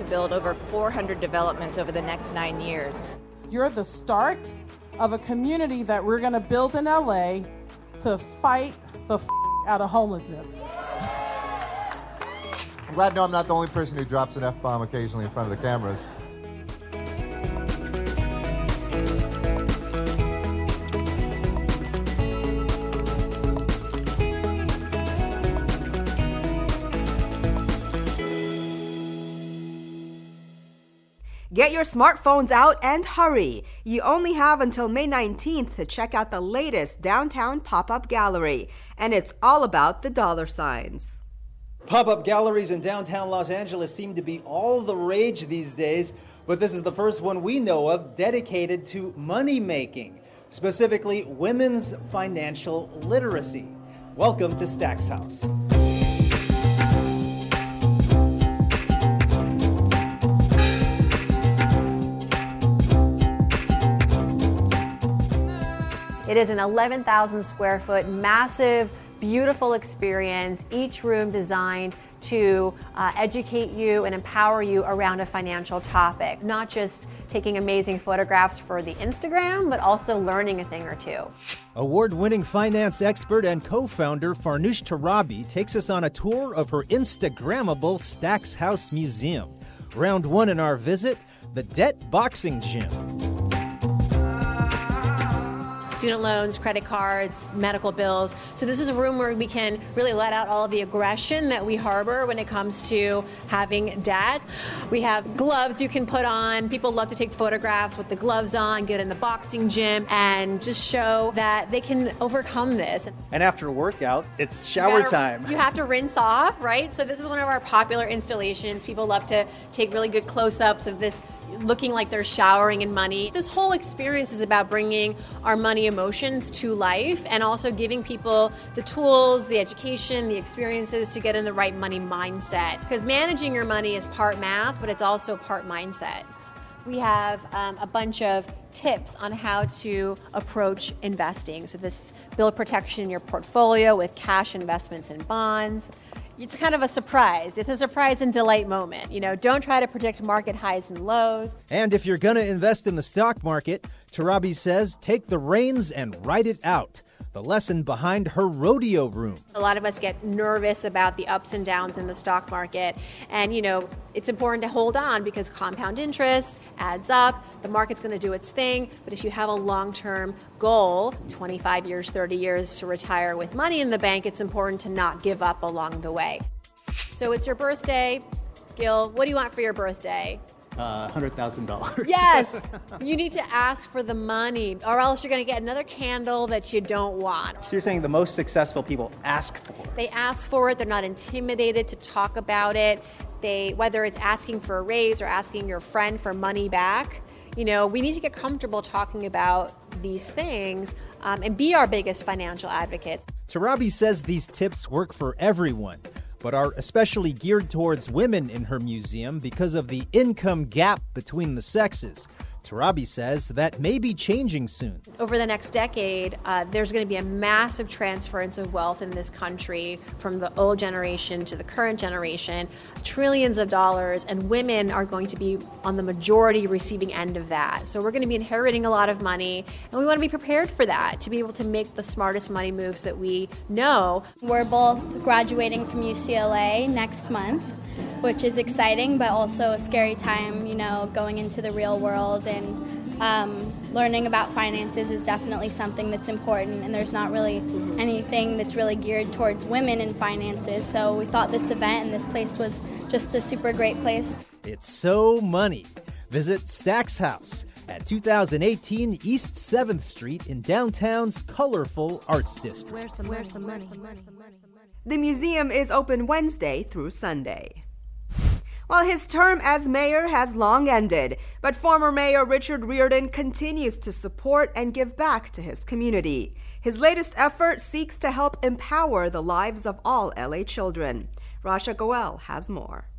build over 400 developments over the next 9 years. You're the start of a community that we're going to build in LA to fight the out of homelessness. I'm glad to know I'm not the only person who drops an F-bomb occasionally in front of the cameras. Get your smartphones out and hurry. You only have until May 19th to check out the latest downtown pop-up gallery. And it's all about the dollar signs. Pop-up galleries in downtown Los Angeles seem to be all the rage these days, but this is the first one we know of dedicated to money making, specifically women's financial literacy. Welcome to Stacks House. It is an 11,000 square foot, massive, beautiful experience, each room designed to educate you and empower you around a financial topic. Not just taking amazing photographs for the Instagram, but also learning a thing or two. Award-winning finance expert and co-founder Farnoosh Torabi takes us on a tour of her Instagrammable Stacks House Museum. Round one in our visit, the Debt Boxing Gym. Student loans, credit cards, medical bills. So this is a room where we can really let out all of the aggression that we harbor when it comes to having debt. We have gloves you can put on. People love to take photographs with the gloves on, get in the boxing gym, and just show that they can overcome this. And after a workout, it's shower time. You have to rinse off, right? So this is one of our popular installations. People love to take really good close-ups of this looking like they're showering in money. This whole experience is about bringing our money emotions to life and also giving people the tools, the education, the experiences to get in the right money mindset. Because managing your money is part math, but it's also part mindset. We have a bunch of tips on how to approach investing. So this build protection in your portfolio with cash investments and bonds. It's kind of a surprise. It's a surprise and delight moment. You know, don't try to predict market highs and lows. And if you're going to invest in the stock market, Torabi says take the reins and ride it out. The lesson behind her rodeo room. A lot of us get nervous about the ups and downs in the stock market. And, you know, it's important to hold on because compound interest adds up. The market's going to do its thing. But if you have a long-term goal, 25 years, 30 years to retire with money in the bank, it's important to not give up along the way. So it's your birthday. Gil, what do you want for your birthday? $100,000. Yes, you need to ask for the money or else you're going to get another candle that you don't want. So you're saying the most successful people ask for it? They ask for it. They're not intimidated to talk about it. Whether it's asking for a raise or asking your friend for money back, you know, we need to get comfortable talking about these things and be our biggest financial advocates. Torabi says these tips work for everyone, but are especially geared towards women in her museum because of the income gap between the sexes. Torabi says that may be changing soon. Over the next decade, there's going to be a massive transference of wealth in this country from the old generation to the current generation, trillions of dollars, and women are going to be on the majority receiving end of that. So we're going to be inheriting a lot of money, and we want to be prepared for that, to be able to make the smartest money moves that we know. We're both graduating from UCLA next month, which is exciting, but also a scary time, you know, going into the real world, and learning about finances is definitely something that's important, and there's not really anything that's really geared towards women in finances, so we thought this event and this place was just a super great place. It's so money. Visit Stacks House at 2018 East 7th Street in downtown's colorful Arts District. Where's the money? The museum is open Wednesday through Sunday. Well, his term as mayor has long ended, but former Mayor Richard Riordan continues to support and give back to his community. His latest effort seeks to help empower the lives of all LA children. Rasha Goel has more.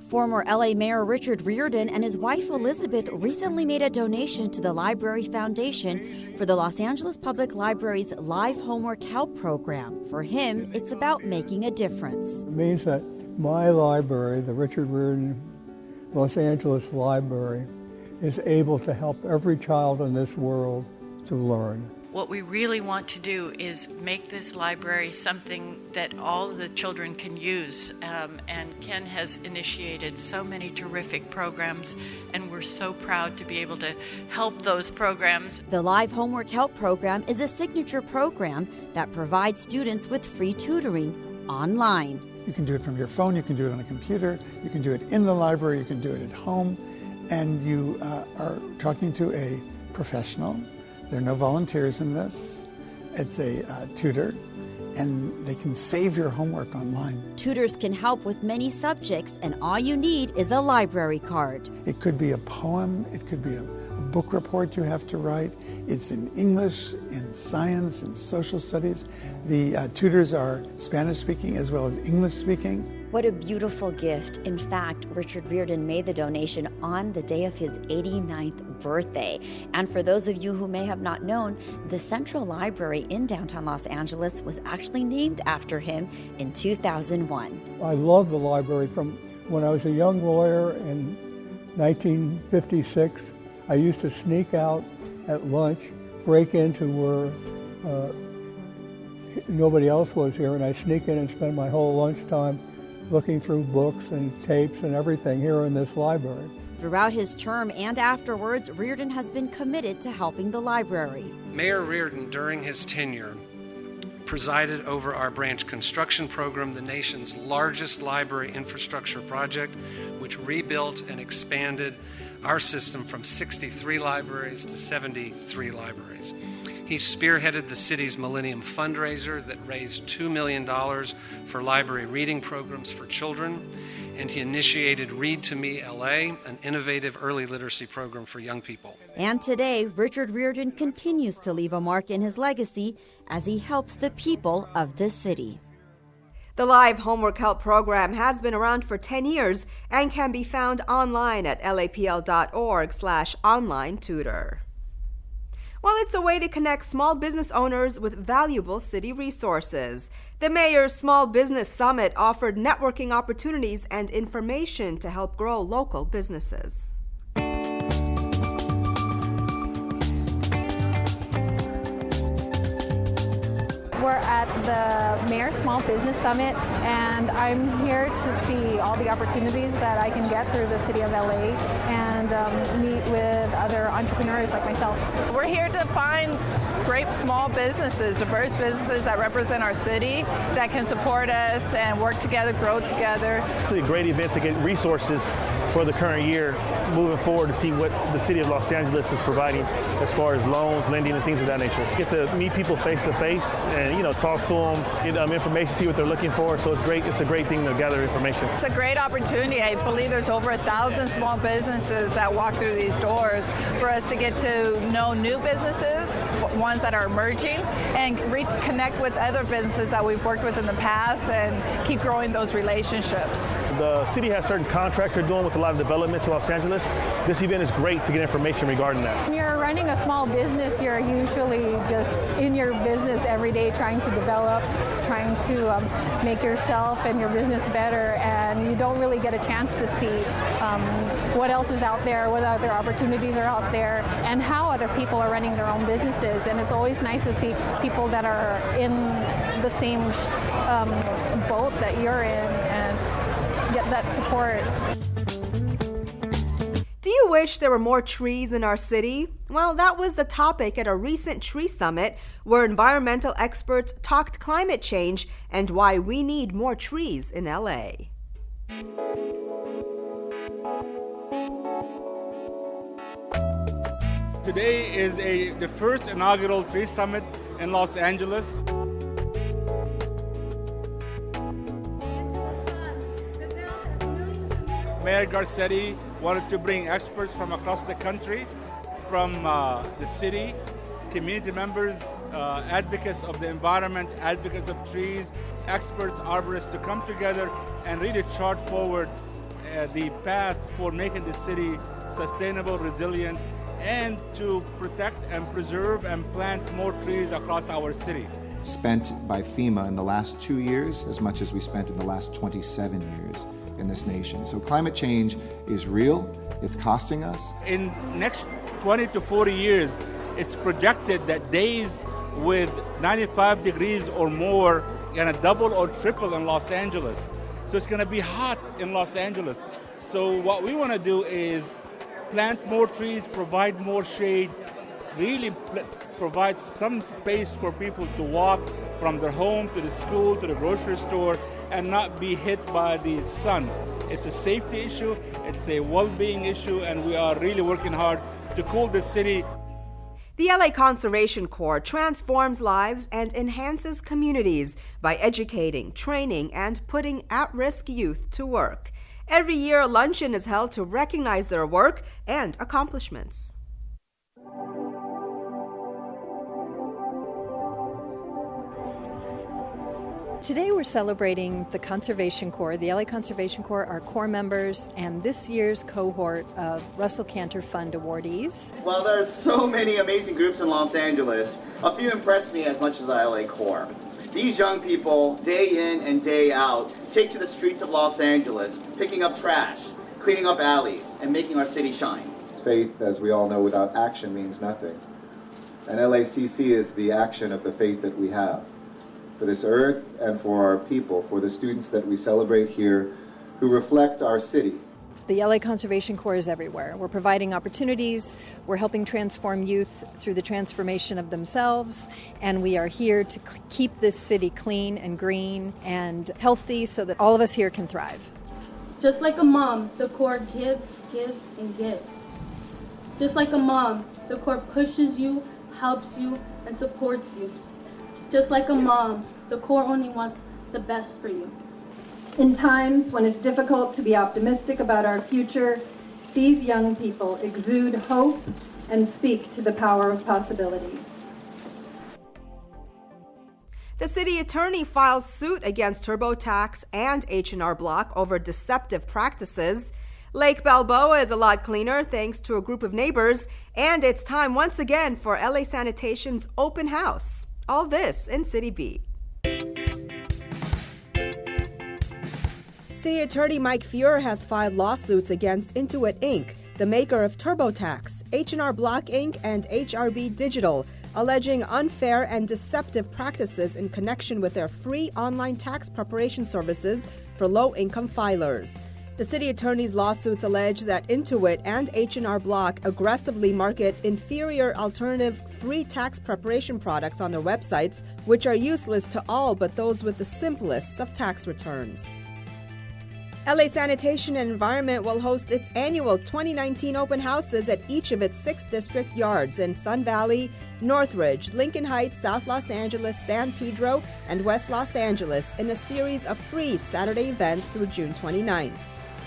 Former LA Mayor Richard Riordan and his wife Elizabeth recently made a donation to the Library Foundation for the Los Angeles Public Library's Live Homework Help program. For him, it's about making a difference. It means that my library, the Richard Riordan Los Angeles Library is able to help every child in this world to learn. What we really want to do is make this library something that all the children can use, and Ken has initiated so many terrific programs, and we're so proud to be able to help those programs. The Live Homework Help Program is a signature program that provides students with free tutoring online. You can do it from your phone, you can do it on a computer, you can do it in the library, you can do it at home, and you are talking to a professional. There are no volunteers in this. It's a tutor, and they can save your homework online. Tutors can help with many subjects, and all you need is a library card. It could be a poem, it could be a book report you have to write. It's in English, in science, in social studies. The tutors are Spanish-speaking as well as English-speaking. What a beautiful gift. In fact, Richard Riordan made the donation on the day of his 89th birthday. And for those of you who may have not known, the Central Library in downtown Los Angeles was actually named after him in 2001. I love the library. From when I was a young lawyer in 1956, I used to sneak out at lunch, break into where nobody else was here, and I'd sneak in and spend my whole lunchtime looking through books and tapes and everything here in this library. Throughout his term and afterwards, Riordan has been committed to helping the library. Mayor Riordan, during his tenure, presided over our branch construction program, the nation's largest library infrastructure project, which rebuilt and expanded our system from 63 libraries to 73 libraries. He spearheaded the city's Millennium fundraiser that raised $2 million for library reading programs for children, and he initiated Read to Me LA, an innovative early literacy program for young people. And today, Richard Riordan continues to leave a mark in his legacy as he helps the people of this city. The Live Homework Help program has been around for 10 years and can be found online at lapl.org/online tutor. Well, it's a way to connect small business owners with valuable city resources. The Mayor's Small Business Summit offered networking opportunities and information to help grow local businesses. We're at the Mayor's Small Business Summit, and I'm here to see all the opportunities that I can get through the city of LA and meet with other entrepreneurs like myself. We're here to find great small businesses, diverse businesses that represent our city, that can support us and work together, grow together. It's a great event to get resources for the current year, moving forward to see what the city of Los Angeles is providing as far as loans, lending, and things of that nature. Get to meet people face to face and talk to them, get information, see what they're looking for. So it's great. It's a great thing to gather information. It's a great opportunity. I believe there's over 1,000 small businesses that walk through these doors for us to get to know new businesses, ones that are emerging, and reconnect with other businesses that we've worked with in the past and keep growing those relationships. The city has certain contracts they're doing with a lot of developments in Los Angeles. This event is great to get information regarding that. When you're running a small business, you're usually just in your business every day trying to develop, trying to make yourself and your business better, and you don't really get a chance to see what else is out there, what other opportunities are out there, and how other people are running their own businesses. And it's always nice to see people that are in the same boat that you're in and get that support. Do you wish there were more trees in our city? Well, that was the topic at a recent tree summit where environmental experts talked climate change and why we need more trees in LA. Today is the first inaugural tree summit in Los Angeles. Mayor Garcetti wanted to bring experts from across the country, from the city, community members, advocates of the environment, advocates of trees, experts, arborists to come together and really chart forward the path for making the city sustainable, resilient, and to protect and preserve and plant more trees across our city. Spent by FEMA in the last 2 years as much as we spent in the last 27 years in this nation. So climate change is real. It's costing us. In next 20 to 40 years, it's projected that days with 95 degrees or more are going to double or triple in Los Angeles. So it's going to be hot in Los Angeles. So what we want to do is plant more trees, provide more shade, really provide some space for people to walk from their home to the school to the grocery store and not be hit by the sun. It's a safety issue, it's a well-being issue, and we are really working hard to cool the city. The LA Conservation Corps transforms lives and enhances communities by educating, training, and putting at-risk youth to work. Every year, a luncheon is held to recognize their work and accomplishments. Today we're celebrating the Conservation Corps, the LA Conservation Corps, our Corps members, and this year's cohort of Russell Cantor Fund awardees. Well, there's so many amazing groups in Los Angeles. A few impressed me as much as the LA Corps. These young people, day in and day out, take to the streets of Los Angeles, picking up trash, cleaning up alleys, and making our city shine. Faith, as we all know, without action means nothing. And LACC is the action of the faith that we have for this earth and for our people, for the students that we celebrate here who reflect our city. The LA Conservation Corps is everywhere. We're providing opportunities, we're helping transform youth through the transformation of themselves, and we are here to keep this city clean and green and healthy so that all of us here can thrive. Just like a mom, the Corps gives, and gives. Just like a mom, the Corps pushes you, helps you, and supports you. Just like a mom, the Corps only wants the best for you. In times when it's difficult to be optimistic about our future, these young people exude hope and speak to the power of possibilities. The city attorney files suit against TurboTax and H&R Block over deceptive practices. Lake Balboa is a lot cleaner thanks to a group of neighbors, and it's time once again for LA Sanitation's open house. All this in City Beat. City Attorney Mike Feuer has filed lawsuits against Intuit Inc., the maker of TurboTax, H&R Block Inc., and HRB Digital, alleging unfair and deceptive practices in connection with their free online tax preparation services for low-income filers. The city attorney's lawsuits allege that Intuit and H&R Block aggressively market inferior alternative free tax preparation products on their websites, which are useless to all but those with the simplest of tax returns. LA Sanitation and Environment will host its annual 2019 open houses at each of its 6 district yards in Sun Valley, Northridge, Lincoln Heights, South Los Angeles, San Pedro, and West Los Angeles in a series of free Saturday events through June 29th.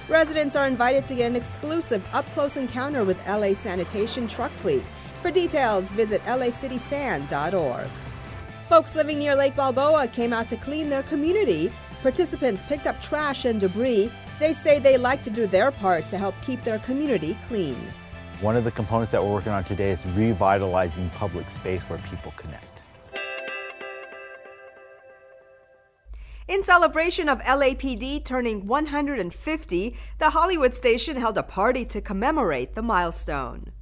Residents are invited to get an exclusive up-close encounter with LA Sanitation truck fleet. For details, visit lacitysan.org. Folks living near Lake Balboa came out to clean their community. Participants picked up trash and debris. They say they like to do their part to help keep their community clean. One of the components that we're working on today is revitalizing public space where people connect. In celebration of LAPD turning 150, the Hollywood station held a party to commemorate the milestone.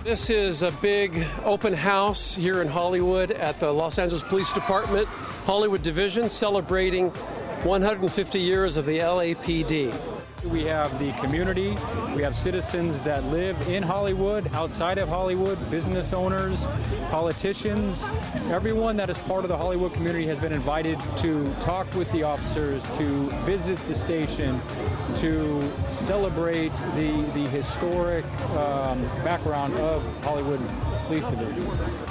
This is a big open house here in Hollywood at the Los Angeles Police Department Hollywood Division, celebrating 150 years of the LAPD. We have the community, we have citizens that live in Hollywood, outside of Hollywood, business owners, politicians. Everyone that is part of the Hollywood community has been invited to talk with the officers, to visit the station, to celebrate the historic background of Hollywood Police Division.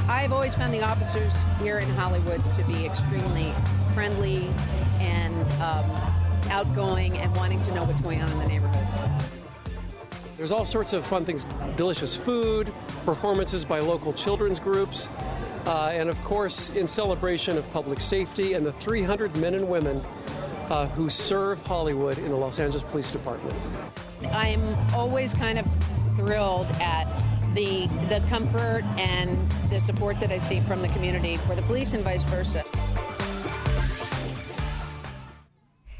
I've always found the officers here in Hollywood to be extremely friendly and outgoing and wanting to know what's going on in the neighborhood. There's all sorts of fun things, delicious food, performances by local children's groups, and of course in celebration of public safety and the 300 men and women who serve Hollywood in the Los Angeles Police Department. I'm always kind of thrilled at the comfort and the support that I see from the community for the police and vice versa.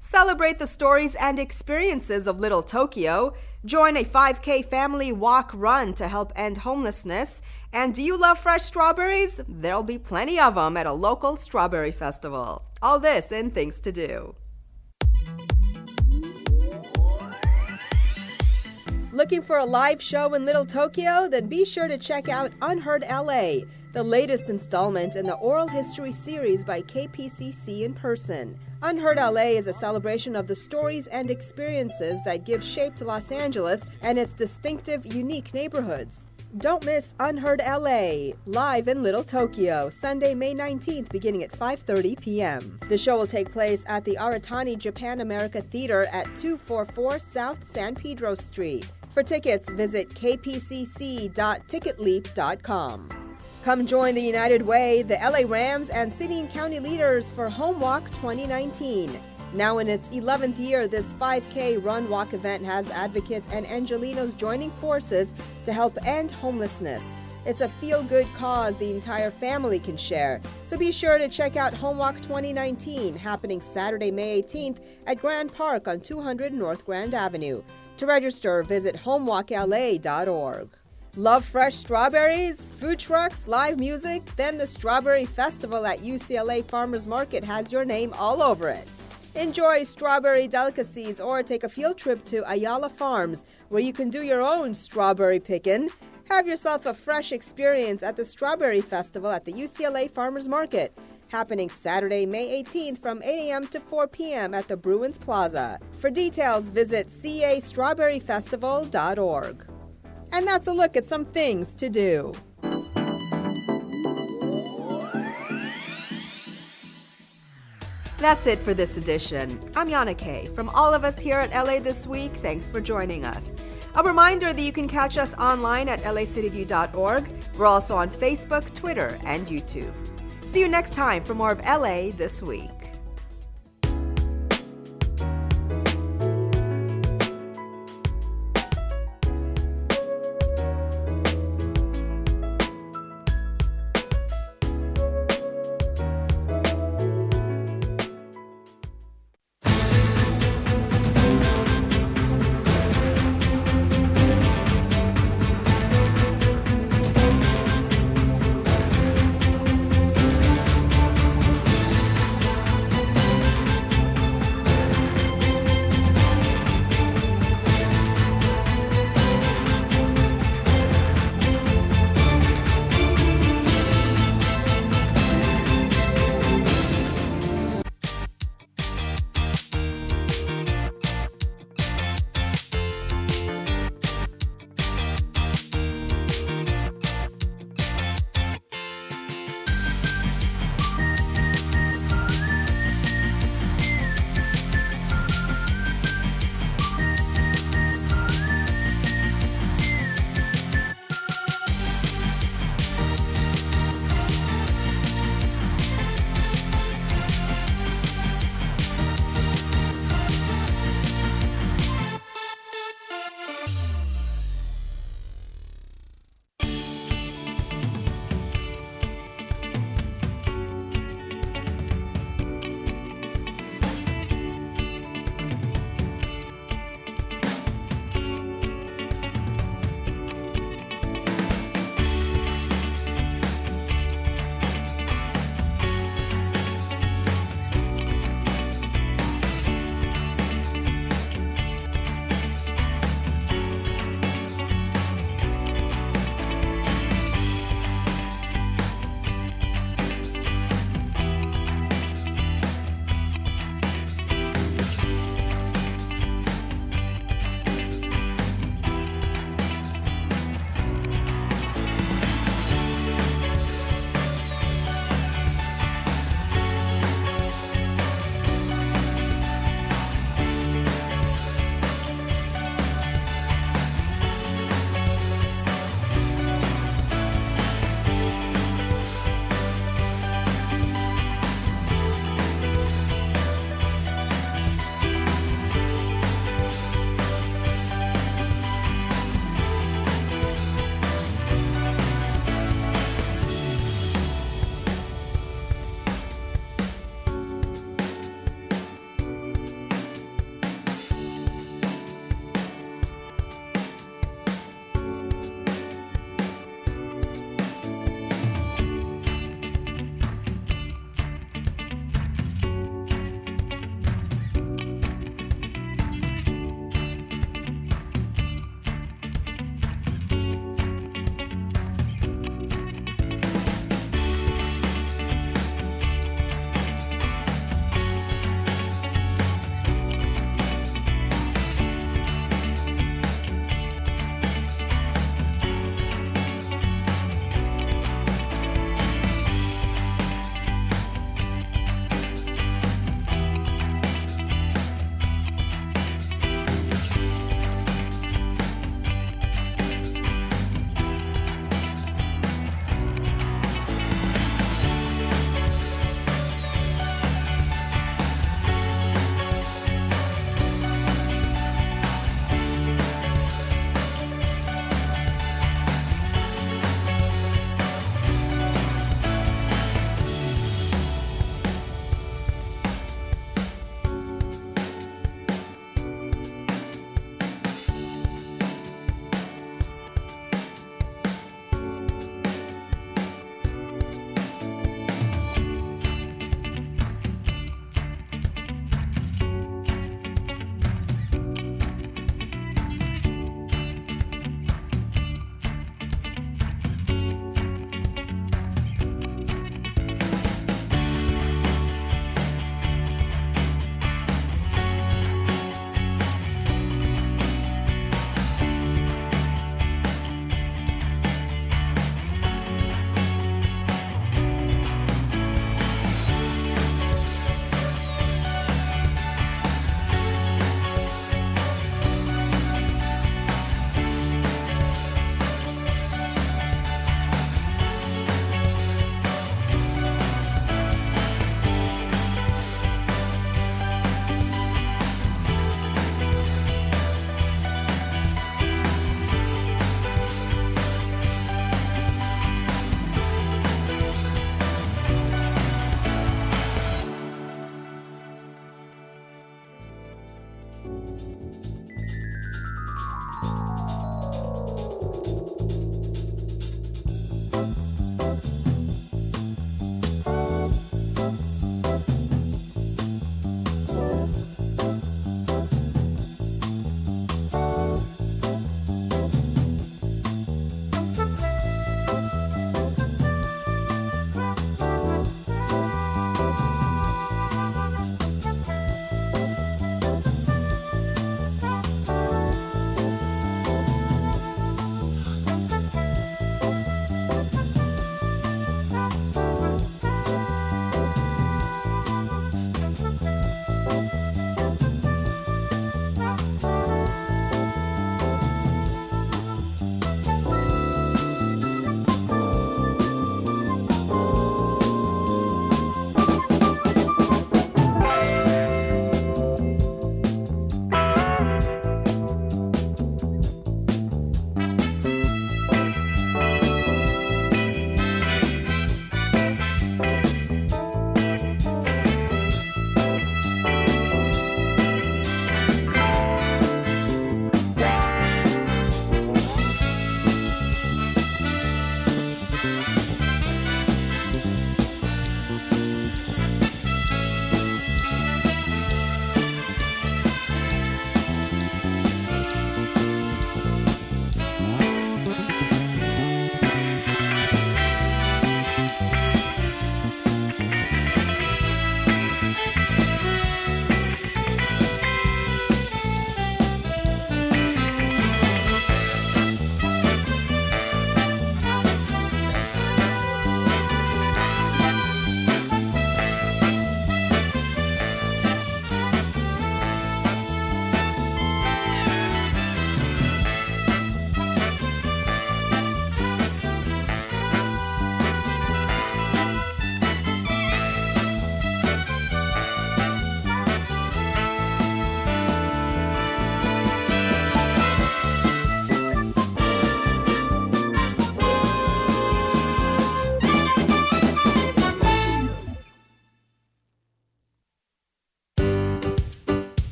Celebrate the stories and experiences of Little Tokyo. Join a 5K family walk run to help end homelessness. And do you love fresh strawberries? There'll be plenty of them at a local strawberry festival. All this in Things to Do. Looking for a live show in Little Tokyo? Then be sure to check out Unheard LA, the latest installment in the oral history series by KPCC in person. Unheard LA is a celebration of the stories and experiences that give shape to Los Angeles and its distinctive, unique neighborhoods. Don't miss Unheard LA, live in Little Tokyo, Sunday, May 19th, beginning at 5:30 p.m. The show will take place at the Aratani Japan America Theater at 244 South San Pedro Street. For tickets, visit kpcc.ticketleap.com. Come join the United Way, the LA Rams, and city and county leaders for Home Walk 2019. Now in its 11th year, this 5K run-walk event has advocates and Angelinos joining forces to help end homelessness. It's a feel-good cause the entire family can share. So be sure to check out Home Walk 2019, happening Saturday, May 18th at Grand Park on 200 North Grand Avenue. To register, visit homewalkla.org. Love fresh strawberries, food trucks, live music? Then the Strawberry Festival at UCLA Farmers Market has your name all over it. Enjoy strawberry delicacies or take a field trip to Ayala Farms, where you can do your own strawberry picking. Have yourself a fresh experience at the Strawberry Festival at the UCLA Farmers Market, happening Saturday, May 18th from 8 a.m. to 4 p.m. at the Bruins Plaza. For details, visit castrawberryfestival.org. And that's a look at some things to do. That's it for this edition. I'm Yana Kay. From all of us here at LA This Week, thanks for joining us. A reminder that you can catch us online at lacitywiew.org. We're also on Facebook, Twitter, and YouTube. See you next time for more of LA This Week.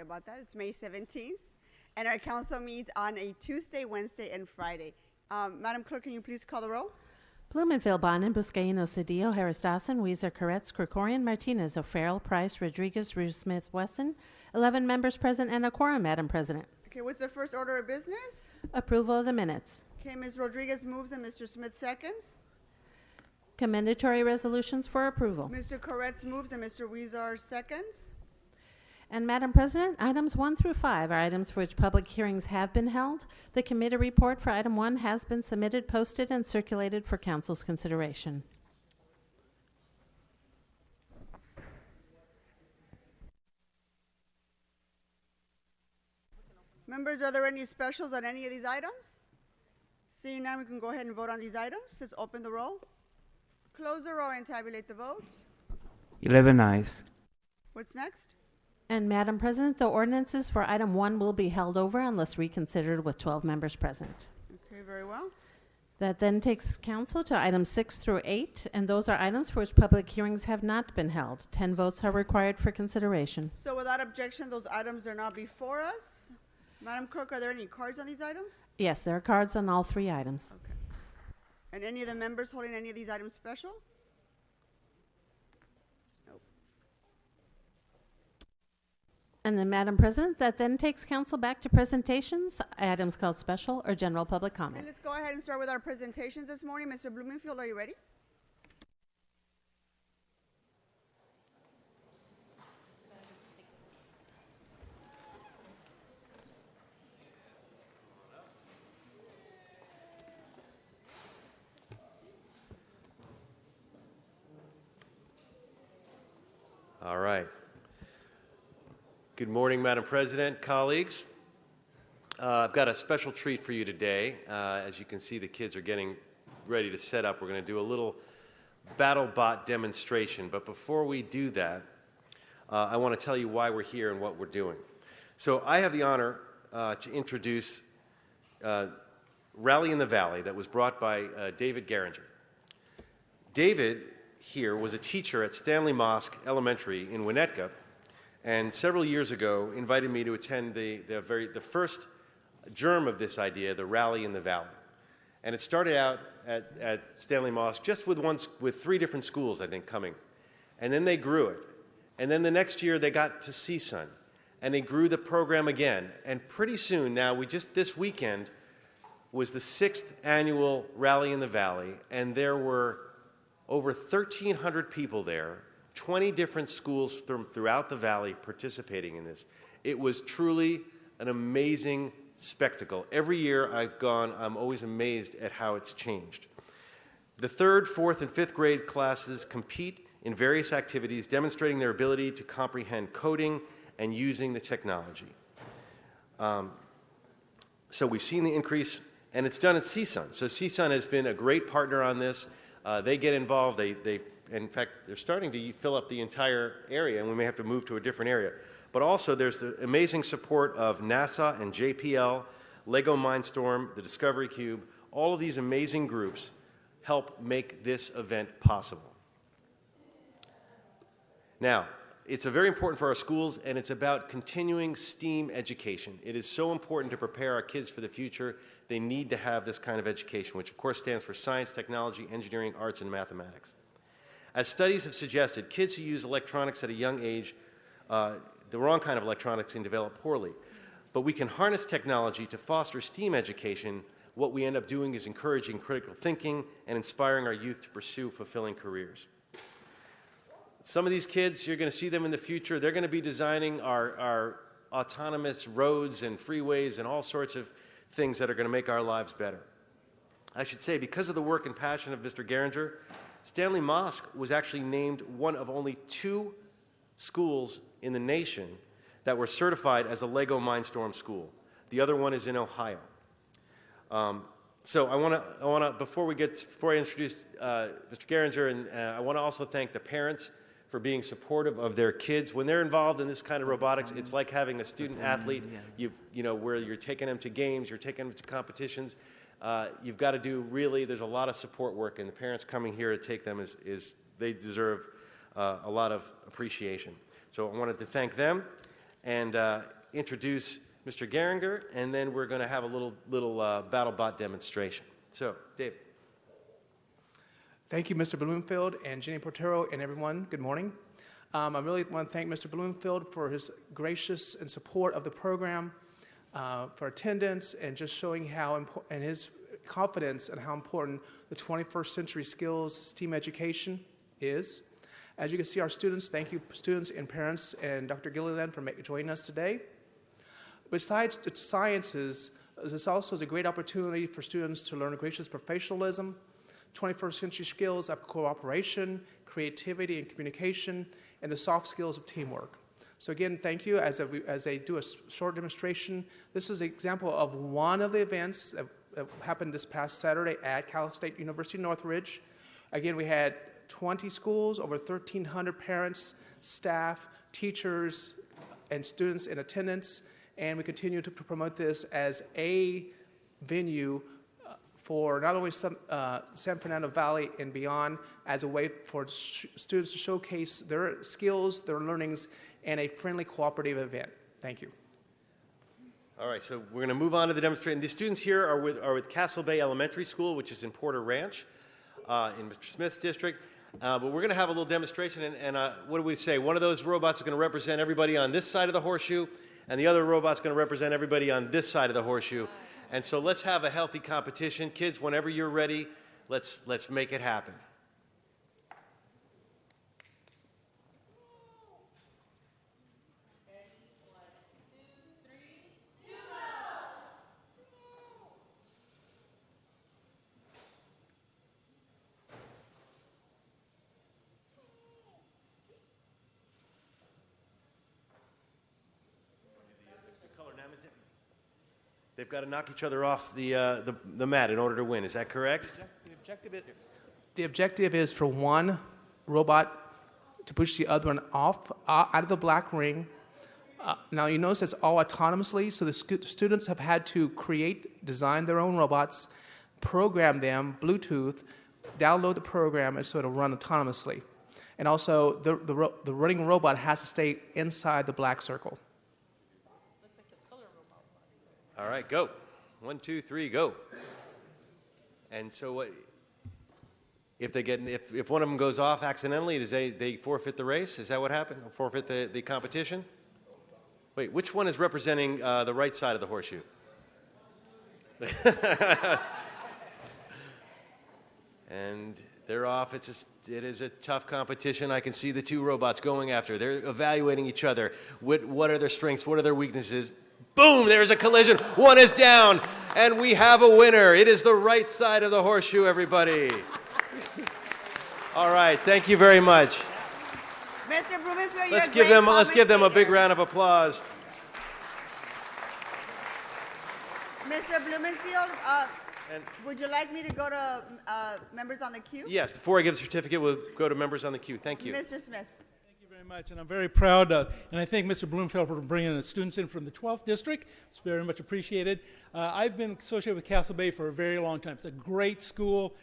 about that. It's May 17th. And our council meets on a Tuesday, Wednesday, and Friday. Madam Clerk, can you please call the roll? Blumenfield, Bonin, Buscaino, Cedillo, Harris Dawson, Weezer, Koretz, Krikorian, Martinez, O'Farrell, Price, Rodriguez, Ruth Smith, Wesson. 11 members present and a quorum, Madam President. Okay, what's the first order of business? Approval of the minutes. Okay, Ms. Rodriguez moves and Mr. Smith seconds. Commendatory resolutions for approval. Mr. Koretz moves and Mr. Weezer seconds. And Madam President, items 1 through 5 are items for which public hearings have been held. The committee report for item 1 has been submitted, posted, and circulated for council's consideration. Members, are there any specials on any of these items? Seeing none, we can go ahead and vote on these items. Let's open the roll, close the roll, and tabulate the votes. 11 ayes. What's next? And Madam President, the ordinances for item 1 will be held over unless reconsidered with 12 members present. Okay, very well. That then takes council to items 6 through 8, and those are items for which public hearings have not been held. 10 votes are required for consideration. So without objection, those items are now before us. Madam Clerk, are there any cards on these items? Yes, there are cards on all 3 items. Okay. And any of the members holding any of these items special? Nope. And then, Madam President, that then takes council back to presentations, items called special or general public comment. Okay, let's go ahead and start with our presentations this morning. Mr. Blumenfield, are you ready? All right. Good morning, Madam President, colleagues. I've got a special treat for you today. As you can see, the kids are getting ready to set up. We're going to do a little BattleBot demonstration. But before we do that, I want to tell you why we're here and what we're doing. So I have the honor to introduce Rally in the Valley that was brought by David Geringer. David here was a teacher at Stanley Mosque Elementary in Winnetka, and several years ago invited me to attend the first germ of this idea, the Rally in the Valley. And it started out at Stanley Mosque just with 3 different schools, I think, coming. And then they grew it. And then the next year they got to CSUN, and they grew the program again. And pretty soon now, this weekend was the 6th annual Rally in the Valley, and there were over 1,300 people there, 20 different schools throughout the valley participating in this. It was truly an amazing spectacle. Every year I've gone, I'm always amazed at how it's changed. The 3rd, 4th, and 5th grade classes compete in various activities, demonstrating their ability to comprehend coding and using the technology. So we've seen the increase, and it's done at CSUN. So CSUN has been a great partner on this. They get involved. In fact, they're starting to fill up the entire area, and we may have to move to a different area. But also, there's the amazing support of NASA and JPL, Lego Mindstorm, the Discovery Cube. All of these amazing groups help make this event possible. Now, it's very important for our schools, and it's about continuing STEAM education. It is so important to prepare our kids for the future. They need to have this kind of education, which of course stands for science, technology, engineering, arts, and mathematics. As studies have suggested, kids who use electronics at a young age, the wrong kind of electronics, can develop poorly. But we can harness technology to foster STEAM education. What we end up doing is encouraging critical thinking and inspiring our youth to pursue fulfilling careers. Some of these kids, you're going to see them in the future. They're going to be designing our autonomous roads and freeways and all sorts of things that are going to make our lives better. I should say, because of the work and passion of Mr. Geringer, Stanley Mosque was actually named one of only 2 schools in the nation that were certified as a Lego Mindstorm school. The other one is in Ohio. So I want to before I introduce Mr. Geringer, and I want to also thank the parents for being supportive of their kids. When they're involved in this kind of robotics, it's like having a student athlete, where you're taking them to games, you're taking them to competitions. You've got to do there's a lot of support work, and the parents coming here to take them they deserve a lot of appreciation. So I wanted to thank them. and introduce Mr. Geringer, and then we're going to have a little BattleBot demonstration. So, David. Thank you, Mr. Bloomfield and Jenny Portero and everyone. Good morning. I really want to thank Mr. Bloomfield for his gracious and support of the program, for attendance, and just showing how and his confidence and how important the 21st century skills STEAM education is. As you can see, our students, thank you students and parents and Dr. Gilliland for joining us today. Besides the sciences, this also is a great opportunity for students to learn gracious professionalism, 21st century skills of cooperation, creativity and communication, and the soft skills of teamwork. So again, thank you. As I do a short demonstration, this is an example of one of the events that happened this past Saturday at Cal State University Northridge. Again, we had 20 schools, over 1,300 parents, staff, teachers, and students in attendance, and we continue to promote this as a venue for not only San Fernando Valley and beyond, as a way for students to showcase their skills, their learnings, in a friendly, cooperative event. Thank you. All right, so we're going to move on to the demonstration. The students here are with Castle Bay Elementary School, which is in Porter Ranch, in Mr. Smith's district. But we're going to have a little demonstration, and what do we say? One of those robots is going to represent everybody on this side of the horseshoe, and the other robot's going to represent everybody on this side of the horseshoe. And so let's have a healthy competition. Kids, whenever you're ready, let's make it happen. They've got to knock each other off the mat in order to win. Is that correct? The objective is for one robot to push the other one off out of the black ring. Now you notice it's all autonomously, so the students have had to design their own robots, program them, Bluetooth, download the program, and so it'll run autonomously. And also, the running robot has to stay inside the black circle. All right, go. 1, 2, 3, go. And so what? If one of them goes off accidentally, does they forfeit the race? Is that what happened? Forfeit the competition? Wait, which one is representing the right side of the horseshoe? And they're off. It is a tough competition. I can see the two robots going after. They're evaluating each other. What are their strengths? What are their weaknesses? Boom, there's a collision. One is down, and we have a winner. It is the right side of the horseshoe, everybody. All right, thank you very much. Mr. Blumenfield, Let's give them a big round of applause. Mr. Blumenfield, would you like me to go to members on the queue? Yes, before I give the certificate, we'll go to members on the queue. Thank you. Mr. Smith. Much, and I'm very proud, and I thank Mr. Bloomfield for bringing the students in from the 12th district. It's very much appreciated. I've been associated with Castle Bay for a very long time. It's a great school,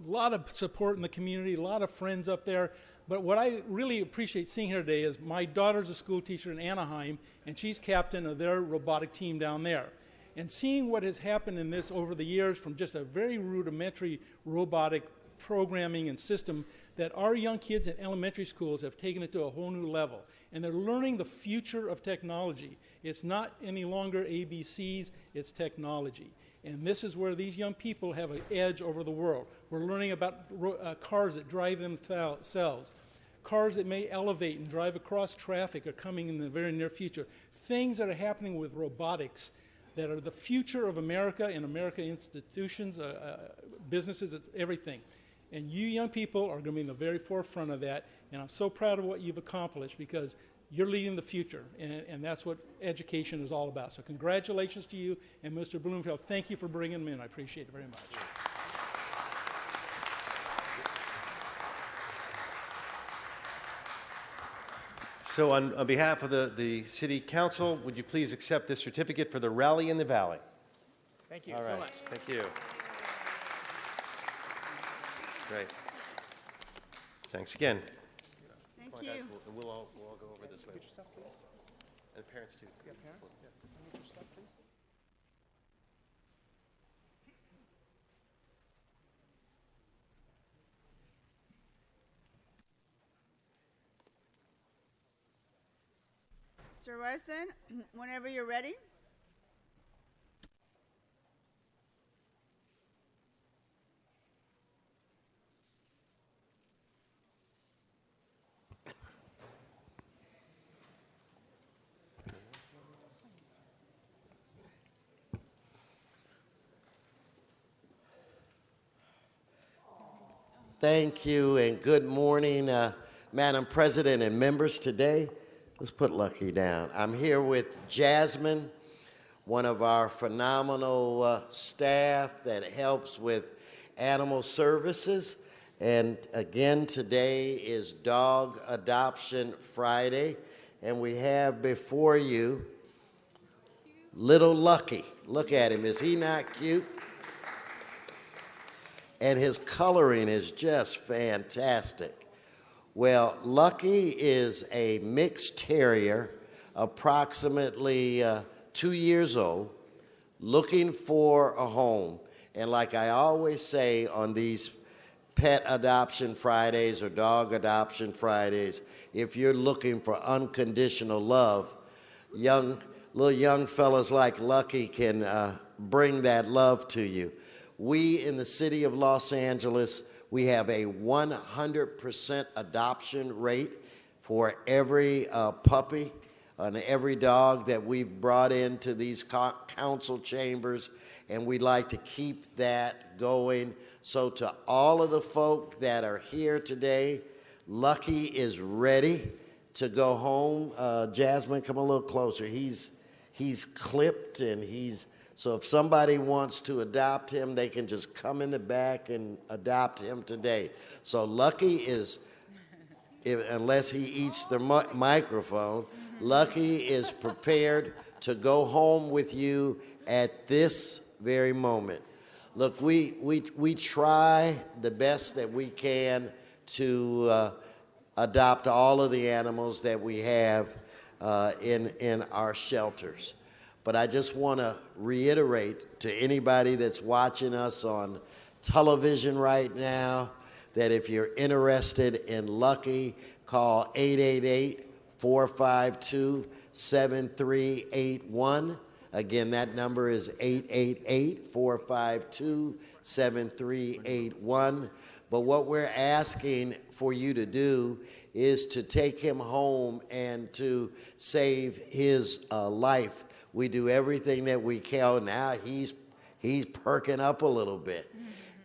a lot of support in the community, a lot of friends up there. But what I really appreciate seeing here today is my daughter's a school teacher in Anaheim, and she's captain of their robotic team down there. And seeing what has happened in this over the years from just a very rudimentary robotic programming and system, that our young kids in elementary schools have taken it to a whole new level. And they're learning the future of technology. It's not any longer ABCs, it's technology. And this is where these young people have an edge over the world. We're learning about cars that drive themselves. Cars that may elevate and drive across traffic are coming in the very near future. Things that are happening with robotics that are the future of America and American institutions, businesses, everything. And you young people are going to be in the very forefront of that. And I'm so proud of what you've accomplished because you're leading the future. And that's what education is all about. So congratulations to you. And Mr. Bloomfield, thank you for bringing them in. I appreciate it very much. So on behalf of the City Council, would you please accept this certificate for the Rally in the Valley? Thank you all so right. much. Thank you. Great. Thanks again. Thank Come on, you. guys, we'll all go over this way. And the parents too. Yeah, parents? Yes. Can you get your stuff, please? Mr. Wesson, whenever you're ready. Thank you and good morning, Madam President and members. Today, let's put Lucky down. I'm here with Jasmine, one of our phenomenal staff that helps with animal services. And again, today is Dog Adoption Friday, and we have before you little Lucky. Look at him. Is he not cute? And his coloring is just fantastic. Well, Lucky is a mixed terrier, approximately 2 years old, looking for a home. And like I always say on these pet adoption Fridays or dog adoption Fridays, if you're looking for unconditional love, little young fellas like Lucky can bring that love to you. We in the city of Los Angeles, we have a 100% adoption rate for every puppy and every dog that we've brought into these council chambers, and we'd like to keep that going. So to all of the folk that are here today, Lucky is ready to go home. Jasmine, come a little closer. He's clipped and so if somebody wants to adopt him, they can just come in the back and adopt him today. So Lucky is, unless he eats the microphone, Lucky is prepared to go home with you at this very moment. Look, we try the best that we can to adopt all of the animals that we have in our shelters. But I just want to reiterate to anybody that's watching us on television right now that if you're interested in Lucky, call 888-452-7381. Again, that number is 888-452-7381. But what we're asking for you to do is to take him home and to save his life. We do everything that we can. Now he's perking up a little bit.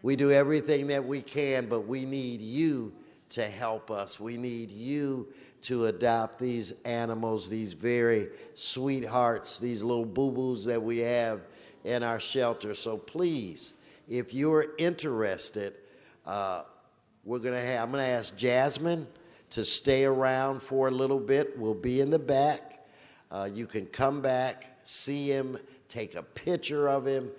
We do everything that we can, but we need you to help us. We need you to adopt these animals, these very sweethearts, these little boo-boos that we have in our shelter. So please, if you're interested, I'm going to ask Jasmine to stay around for a little bit. We'll be in the back. You can come back, see him, take a picture of him,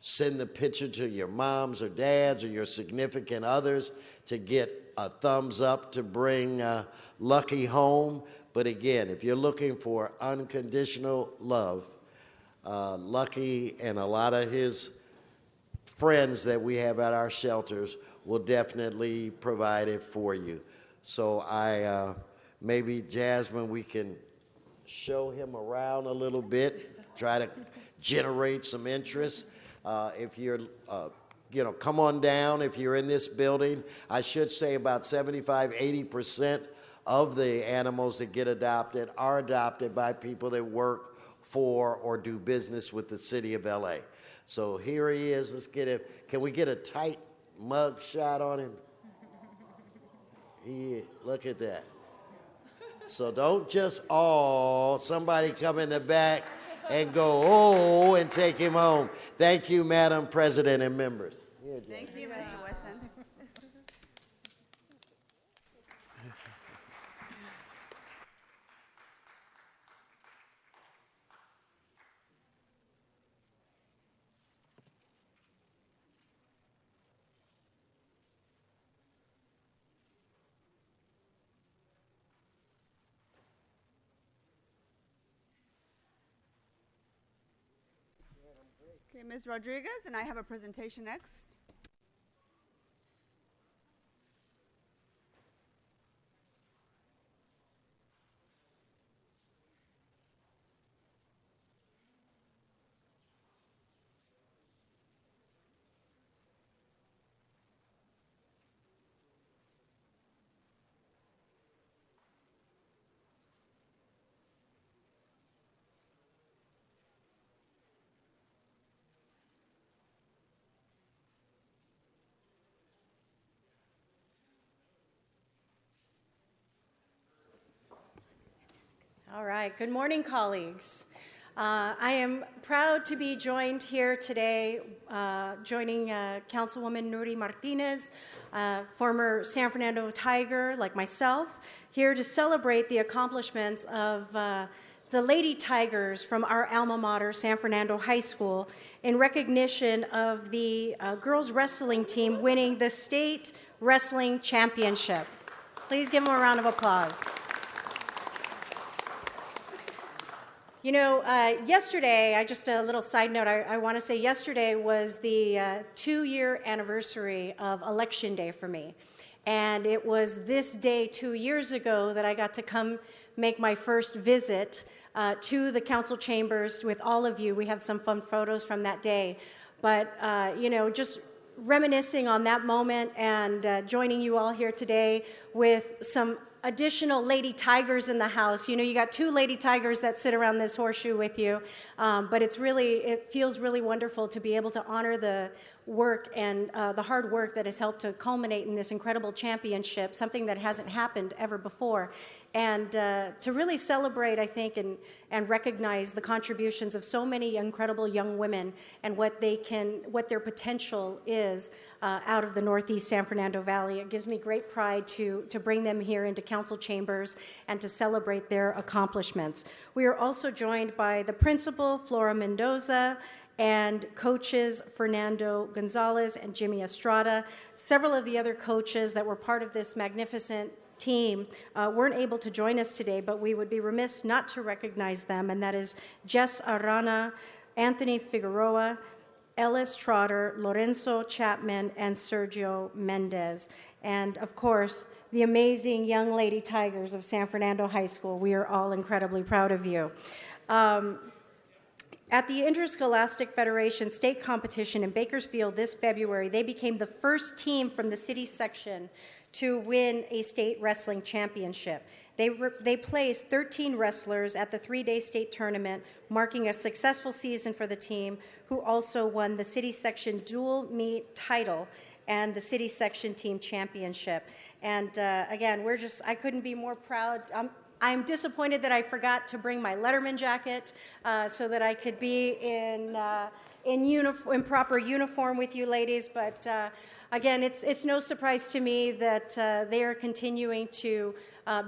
send the picture to your moms or dads or your significant others to get a thumbs up to bring Lucky home. But again, if you're looking for unconditional love, Lucky and a lot of his friends that we have at our shelters will definitely provide it for you. So maybe, Jasmine, we can show him around a little bit, try to generate some interest. If you're, come on down if you're in this building. I should say about 75-80% of the animals that get adopted are adopted by people that work for or do business with the city of LA. So here he is. Let's get him. Can we get a tight mug shot on him? Look at that. So don't just, somebody come in the back and go, and take him home. Thank you, Madam President and members. Thank you, Mr. Wesson. Okay, Ms. Rodriguez, and I have a presentation next. All right, good morning, colleagues. I am proud to be joined here today, joining Councilwoman Nury Martinez, former San Fernando Tiger like myself, here to celebrate the accomplishments of the Lady Tigers from our alma mater, San Fernando High School, in recognition of the girls wrestling team winning the state wrestling championship. Please give them a round of applause. You know, yesterday, just a little side note, I want to say yesterday was the 2-year anniversary of Election Day for me. And it was this day 2 years ago that I got to come make my first visit to the council chambers with all of you. We have some fun photos from that day. But, you know, just reminiscing on that moment and joining you all here today with some additional Lady Tigers in the house. You know, you got 2 Lady Tigers that sit around this horseshoe with you, but it feels really wonderful to be able to honor the work and the hard work that has helped to culminate in this incredible championship, something that hasn't happened ever before. And to really celebrate, I think, and recognize the contributions of so many incredible young women and what their potential is out of the Northeast San Fernando Valley. It gives me great pride to bring them here into council chambers and to celebrate their accomplishments. We are also joined by the principal, Flora Mendoza, and coaches Fernando Gonzalez and Jimmy Estrada. Several of the other coaches that were part of this magnificent team weren't able to join us today, but we would be remiss not to recognize them, and that is Jess Arana, Anthony Figueroa, Ellis Trotter, Lorenzo Chapman, and Sergio Mendez. And of course, the amazing young Lady Tigers of San Fernando High School. We are all incredibly proud of you. At the Interscholastic Federation state competition in Bakersfield this February, they became the first team from the city section to win a state wrestling championship. They placed 13 wrestlers at the 3-day state tournament, marking a successful season for the team, who also won the city section dual meet title and the city section team championship. And again, I couldn't be more proud. I'm disappointed that I forgot to bring my Letterman jacket so that I could be in proper uniform with you ladies, but again, it's no surprise to me that they are continuing to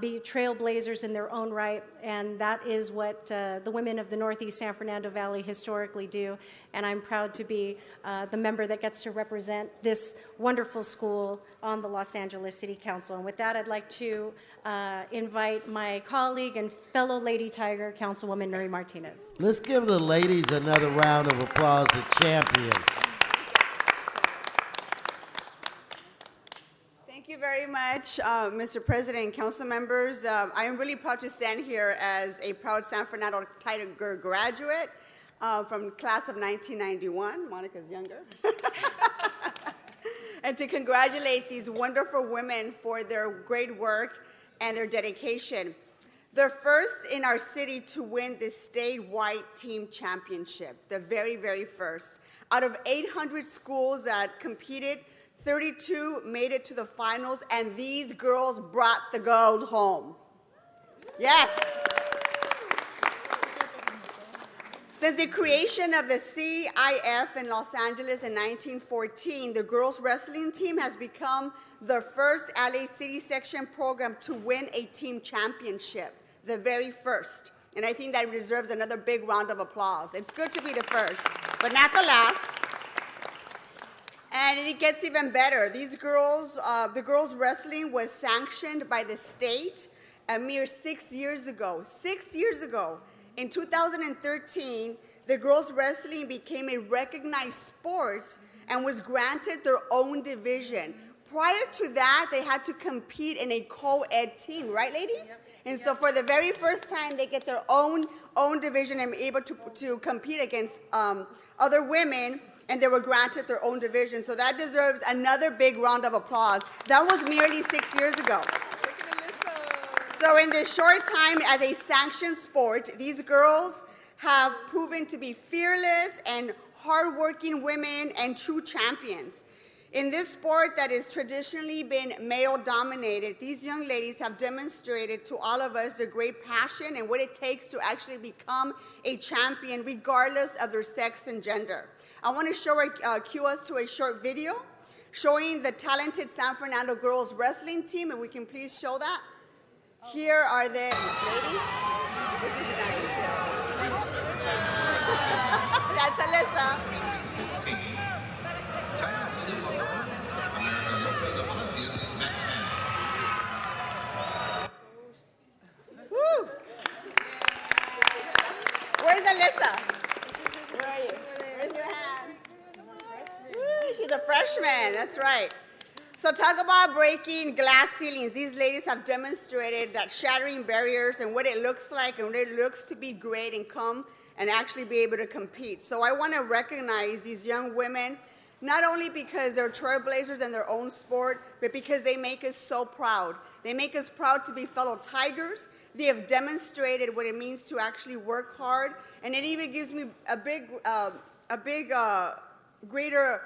be trailblazers in their own right, and that is what the women of the Northeast San Fernando Valley historically do, and I'm proud to be the member that gets to represent this wonderful school on the Los Angeles City Council. And with that, I'd like to invite my colleague and fellow Lady Tiger, Councilwoman Nury Martinez. Let's give the ladies another round of applause, the champions. Thank you very much, Mr. President and council members. I am really proud to stand here as a proud San Fernando Tiger graduate from class of 1991. Monica's younger. And to congratulate these wonderful women for their great work and their dedication. They're first in our city to win the statewide team championship, the very, very first. Out of 800 schools that competed, 32 made it to the finals, and these girls brought the gold home. Yes. Since the creation of the CIF in Los Angeles in 1914, the girls wrestling team has become the first LA City Section program to win a team championship, the very first. And I think that deserves another big round of applause. It's good to be the first, but not the last. And it gets even better. These girls, the girls wrestling was sanctioned by the state a mere 6 years ago. 6 years ago. In 2013, the girls wrestling became a recognized sport and was granted their own division. Prior to that, they had to compete in a co-ed team, right, ladies? Yep. And so for the very first time, they get their own division and able to compete against other women, and they were granted their own division. So that deserves another big round of applause. That was merely 6 years ago. So in this short time as a sanctioned sport, these girls have proven to be fearless and hardworking women and true champions. In this sport that has traditionally been male-dominated, these young ladies have demonstrated to all of us their great passion and what it takes to actually become a champion, regardless of their sex and gender. I want to cue us to a short video showing the talented San Fernando girls wrestling team, and we can please show that. Here are the ladies. This is That's Alyssa. Woo! Where's Alyssa? Where are you? Raise your hand. Woo, she's a freshman, that's right. So talk about breaking glass ceilings. These ladies have demonstrated that shattering barriers and what it looks like and what it looks to be great and come and actually be able to compete. So I want to recognize these young women, not only because they're trailblazers in their own sport, but because they make us so proud. They make us proud to be fellow Tigers. They have demonstrated what it means to actually work hard, and it even gives me a greater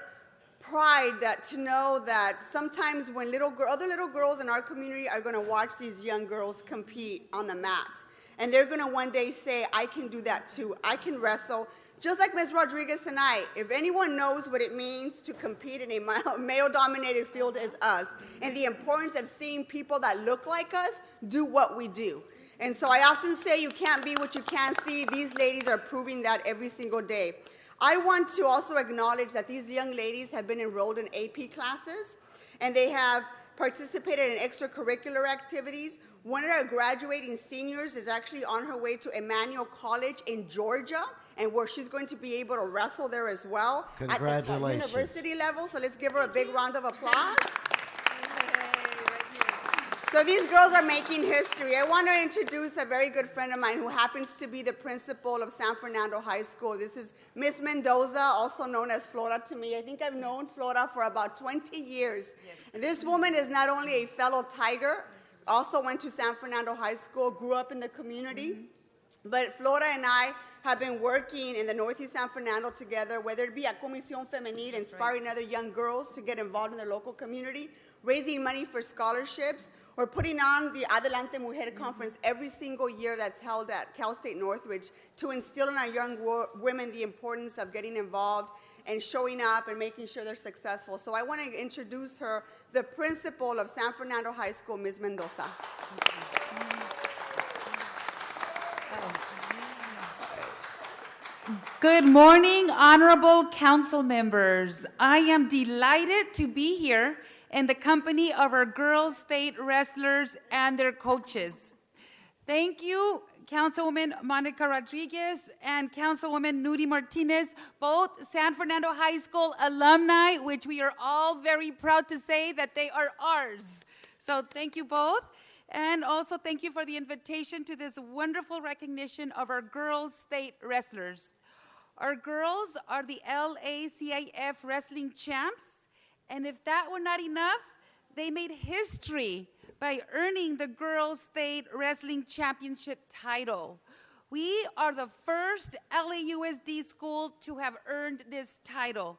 pride that to know that sometimes when other little girls in our community are going to watch these young girls compete on the mat, and they're going to one day say, I can do that too. I can wrestle. Just like Ms. Rodriguez and I, if anyone knows what it means to compete in a male-dominated field, it's us, and the importance of seeing people that look like us do what we do. And so I often say you can't be what you can't see. These ladies are proving that every single day. I want to also acknowledge that these young ladies have been enrolled in AP classes, and they have participated in extracurricular activities. One of our graduating seniors is actually on her way to Emmanuel College in Georgia, and where she's going to be able to wrestle there as well at the university level. So let's give her a big round of applause. So these girls are making history. I want to introduce a very good friend of mine who happens to be the principal of San Fernando High School. This is Miss Mendoza, also known as Flora to me. I think I've known Flora for about 20 years. Yes. And this woman is not only a fellow Tiger, also went to San Fernando High School, grew up in the community, but Flora and I have been working in the Northeast San Fernando together, whether it be at Comisión Femenil, inspiring other young girls to get involved in the local community, raising money for scholarships, or putting on the Adelante Mujer Conference every single year that's held at Cal State Northridge to instill in our young women the importance of getting involved and showing up and making sure they're successful. So I want to introduce her, the principal of San Fernando High School, Ms. Mendoza. Good morning, honorable council members. I am delighted to be here in the company of our girls state wrestlers and their coaches. Thank you, Councilwoman Monica Rodriguez and Councilwoman Nudi Martinez, both San Fernando High School alumni, which we are all very proud to say that they are ours. So thank you both. And also thank you for the invitation to this wonderful recognition of our girls state wrestlers. Our girls are the LACIF wrestling champs. And if that were not enough, they made history by earning the Girls State Wrestling Championship title. We are the first LAUSD school to have earned this title.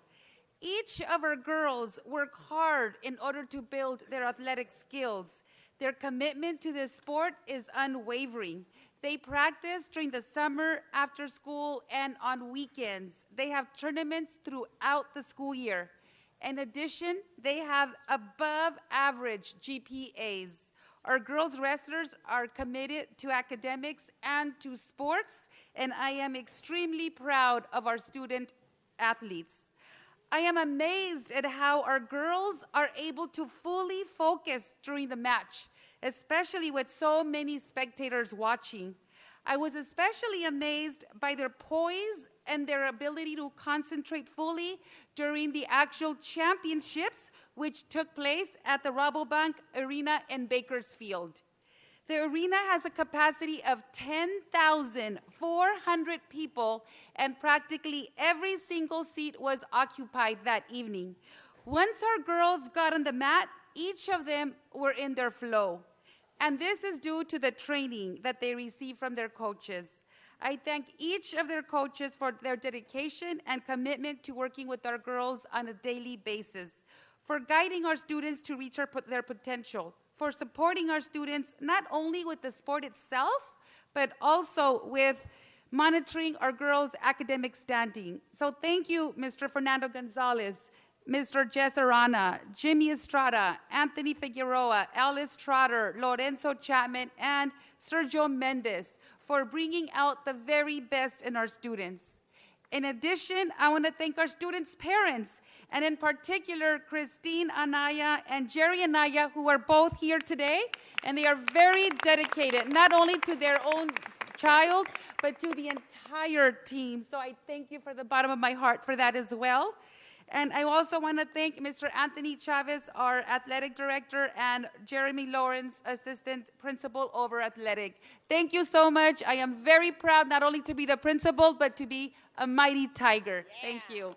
Each of our girls work hard in order to build their athletic skills. Their commitment to this sport is unwavering. They practice during the summer, after school, and on weekends. They have tournaments throughout the school year. In addition, they have above average GPAs. Our girls wrestlers are committed to academics and to sports, and I am extremely proud of our student athletes. I am amazed at how our girls are able to fully focus during the match, especially with so many spectators watching. I was especially amazed by their poise and their ability to concentrate fully during the actual championships, which took place at the Rabobank Arena in Bakersfield. The arena has a capacity of 10,400 people, and practically every single seat was occupied that evening. Once our girls got on the mat, each of them were in their flow. And this is due to the training that they receive from their coaches. I thank each of their coaches for their dedication and commitment to working with our girls on a daily basis, for guiding our students to reach their potential, for supporting our students not only with the sport itself, but also with monitoring our girls' academic standing. So thank you, Mr. Fernando Gonzalez, Mr. Jess Arana, Jimmy Estrada, Anthony Figueroa, Alice Trotter, Lorenzo Chapman, and Sergio Mendez for bringing out the very best in our students. In addition, I want to thank our students' parents, and in particular, Christine Anaya and Jerry Anaya, who are both here today, and they are very dedicated, not only to their own child, but to the entire team. So I thank you from the bottom of my heart for that as well. And I also want to thank Mr. Anthony Chavez, our athletic director, and Jeremy Lawrence, assistant principal over athletic. Thank you so much. I am very proud not only to be the principal, but to be a mighty Tiger. Yeah. Thank you.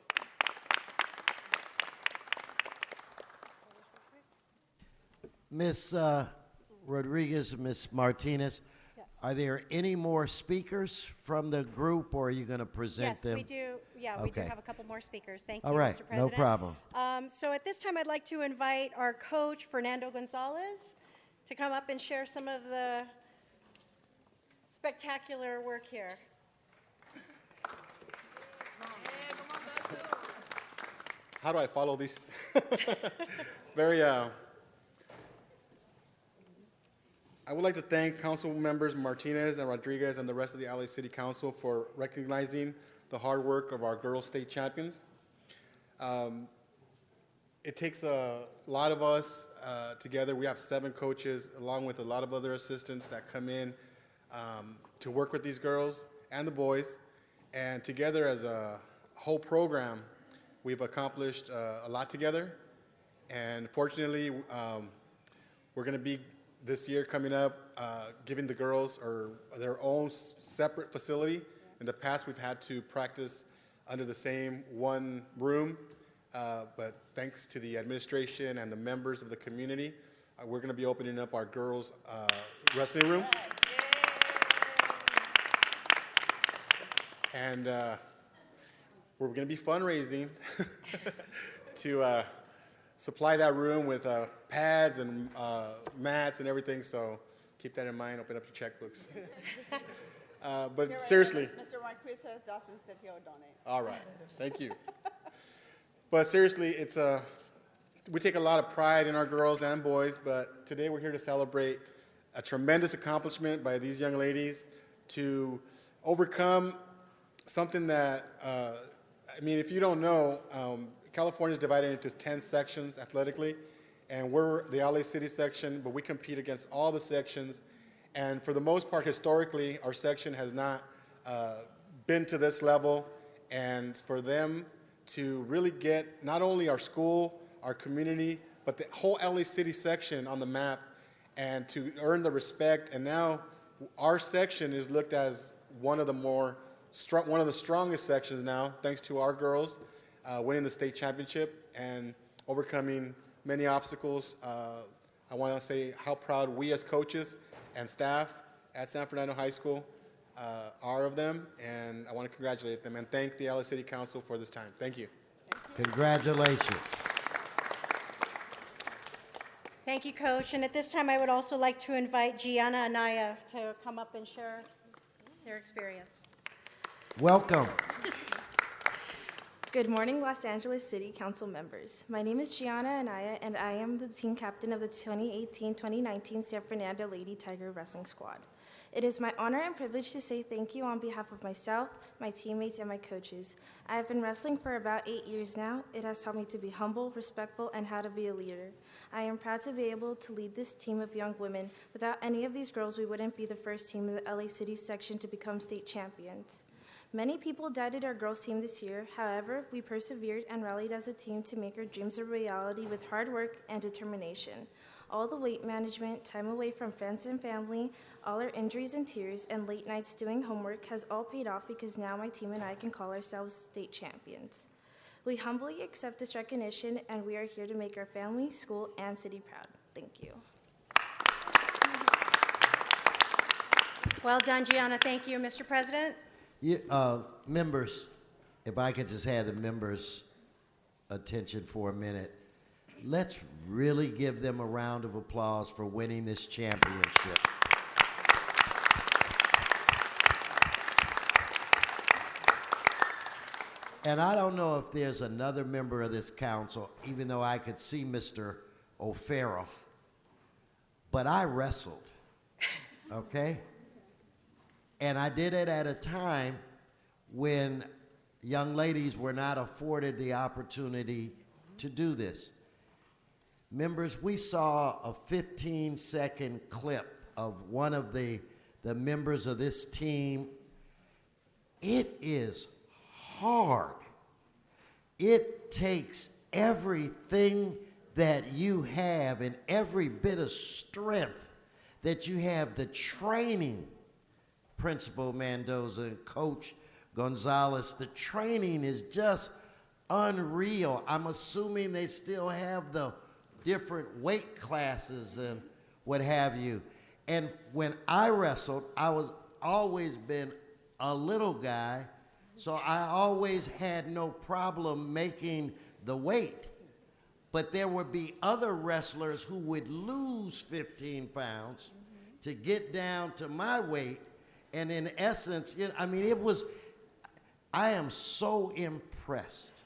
Ms. Rodriguez and Ms. Martinez, are there any more speakers from the group, or are you going to present them? Yes, we do. Yeah, we do have a couple more speakers. Thank you, All right, Mr. President. no problem. So at this time, I'd like to invite our coach, Fernando Gonzalez, to come up and share some of the spectacular work here. How do I follow these? Very, I would like to thank Council Members Martinez and Rodriguez and the rest of the LA City Council for recognizing the hard work of our girls state champions. It takes a lot of us together. We have 7 coaches along with a lot of other assistants that come in to work with these girls and the boys. And together as a whole program, we've accomplished a lot together. And fortunately, we're going to be this year coming up, giving the girls their own separate facility. In the past, we've had to practice under the same one room, but thanks to the administration and the members of the community, we're going to be opening up our girls' wrestling room. And we're going to be fundraising to supply that room with pads and mats and everything, so keep that in mind. Open up your checkbooks. But seriously. Mr. Marquez says Dawson said he'll donate. All right, thank you. But seriously, we take a lot of pride in our girls and boys, but today we're here to celebrate a tremendous accomplishment by these young ladies to overcome something that, I mean, if you don't know, California is divided into 10 sections athletically, and we're the LA City section, but we compete against all the sections. And for the most part, historically, our section has not been to this level. And for them to really get not only our school, our community, but the whole LA City section on the map, and to earn the respect. And now our section is looked as one of the strongest sections now, thanks to our girls winning the state championship and overcoming many obstacles. I want to say how proud we as coaches and staff at San Fernando High School are of them, and I want to congratulate them and thank the LA City Council for this time. Thank you. Congratulations. Thank you, Coach. And at this time, I would also like to invite Gianna Anaya to come up and share their experience. Welcome. Good morning, Los Angeles City Council members. My name is Gianna Anaya, and I am the team captain of the 2018-2019 San Fernando Lady Tiger Wrestling Squad. It is my honor and privilege to say thank you on behalf of myself, my teammates, and my coaches. I have been wrestling for about 8 years now. It has taught me to be humble, respectful, and how to be a leader. I am proud to be able to lead this team of young women. Without any of these girls, we wouldn't be the first team in the LA City section to become state champions. Many people doubted our girls team this year. However, we persevered and rallied as a team to make our dreams a reality with hard work and determination. All the weight management, time away from friends and family, all our injuries and tears, and late nights doing homework has all paid off because now my team and I can call ourselves state champions. We humbly accept this recognition, and we are here to make our family, school, and city proud. Thank you. Well done, Gianna. Thank you, Mr. President. Members, if I could just have the members' attention for a minute. Let's really give them a round of applause for winning this championship. And I don't know if there's another member of this council, even though I could see Mr. O'Farrell, but I wrestled, okay? And I did it at a time when young ladies were not afforded the opportunity to do this. Members, we saw a 15-second clip of one of the members of this team. It is hard. It takes everything that you have and every bit of strength that you have, the training, Principal Mendoza and Coach Gonzalez, the training is just unreal. I'm assuming they still have the different weight classes and what have you. And when I wrestled, I was always been a little guy, so I always had no problem making the weight. But there would be other wrestlers who would lose 15 pounds to get down to my weight. And in essence, I mean, I am so impressed.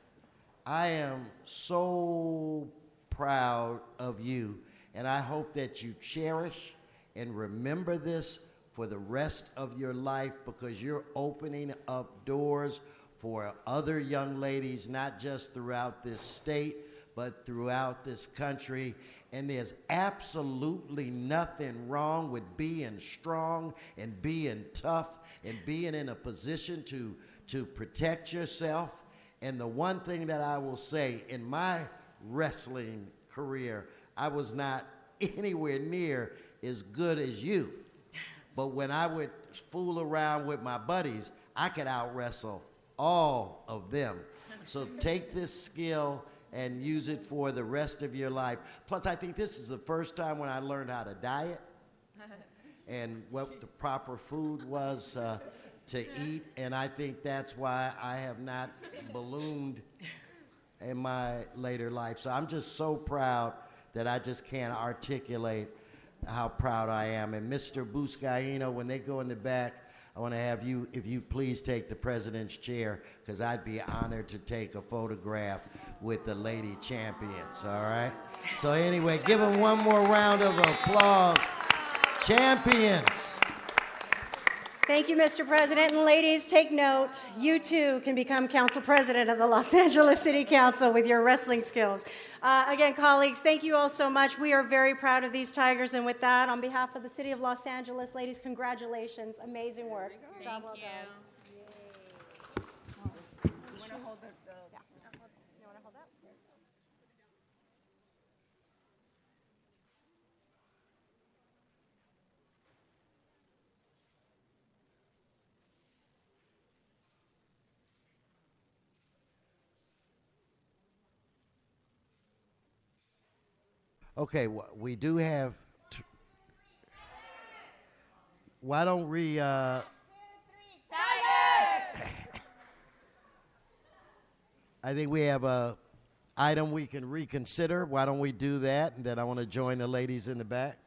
I am so proud of you, and I hope that you cherish and remember this for the rest of your life, because you're opening up doors for other young ladies, not just throughout this state, but throughout this country. And there's absolutely nothing wrong with being strong and being tough and being in a position to protect yourself. And the one thing that I will say, in my wrestling career, I was not anywhere near as good as you. But when I would fool around with my buddies, I could out-wrestle all of them. So take this skill and use it for the rest of your life. Plus, I think this is the first time when I learned how to diet and what the proper food was to eat, and I think that's why I have not ballooned in my later life. So I'm just so proud that I just can't articulate how proud I am. And Mr. Buscaino, when they go in the back, I want to have you, if you please take the president's chair, because I'd be honored to take a photograph with the lady champions, all right? So anyway, give them one more round of applause. Champions. Thank you, Mr. President. And ladies, take note. You too can become council president of the Los Angeles City Council with your wrestling skills. Again, colleagues, thank you all so much. We are very proud of these Tigers. And with that, on behalf of the City of Los Angeles, ladies, congratulations. Amazing work. Job well done. Okay, we do have. Why don't we? I think we have a item we can reconsider. Why don't we do that? And then I want to join the ladies in the back.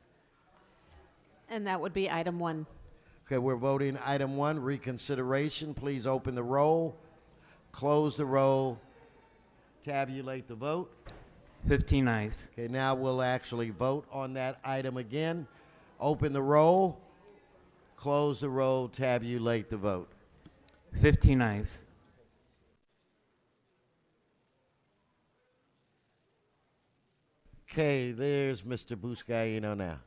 And that would be item 1. Okay, we're voting item 1, reconsideration. Please open the roll, close the roll, tabulate the vote. 15 ayes. Okay, now we'll actually vote on that item again. Open the roll, Close the roll, tabulate the vote. 15 ayes. Okay, there's Mr. Buscaino now.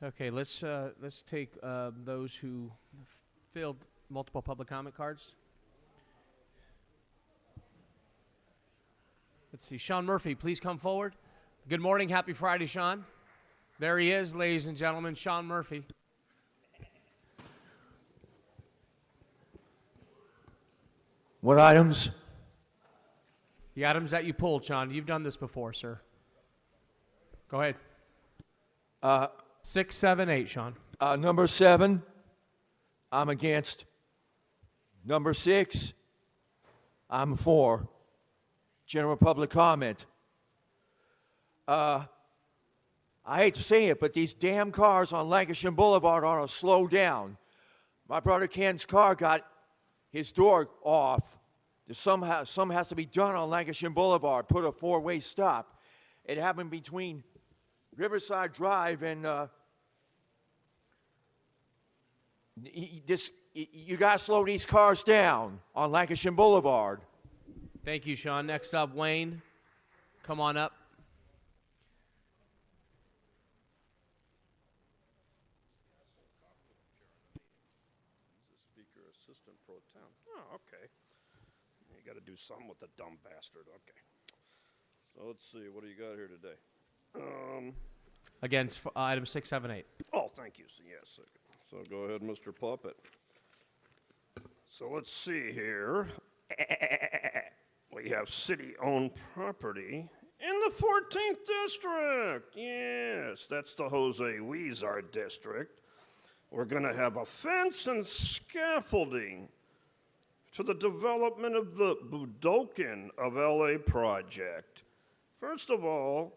Okay, let's take those who filled multiple public comment cards. Let's see, Sean Murphy, please come forward. Good morning, happy Friday, Sean. There he is, ladies and gentlemen, Sean Murphy. What items? The items that you pulled, Sean. You've done this before, sir. Go ahead. 6, 7, 8, Sean. Number 7, I'm against. Number 6, I'm for. General public comment. I hate to say it, but these damn cars on Lancashire Boulevard ought to slow down. My brother Ken's car got his door off. There's some has to be done on Lancashire Boulevard. Put a 4-way stop. It happened between Riverside Drive and you got to slow these cars down on Lancashire Boulevard. Thank you, Sean. Next up, Wayne. Come on up. Speaker Assistant Pro Tem. Oh, okay. You got to do something with the dumb bastard. Okay. So let's see. What do you got here today? Against item 6, 7, 8. Oh, thank you. So, yes. So go ahead, Mr. Puppet. So let's see here. We have city-owned property in the 14th District. Yes, that's the Jose Huizar District. We're going to have a fence and scaffolding to the development of the Budokan of LA project. First of all,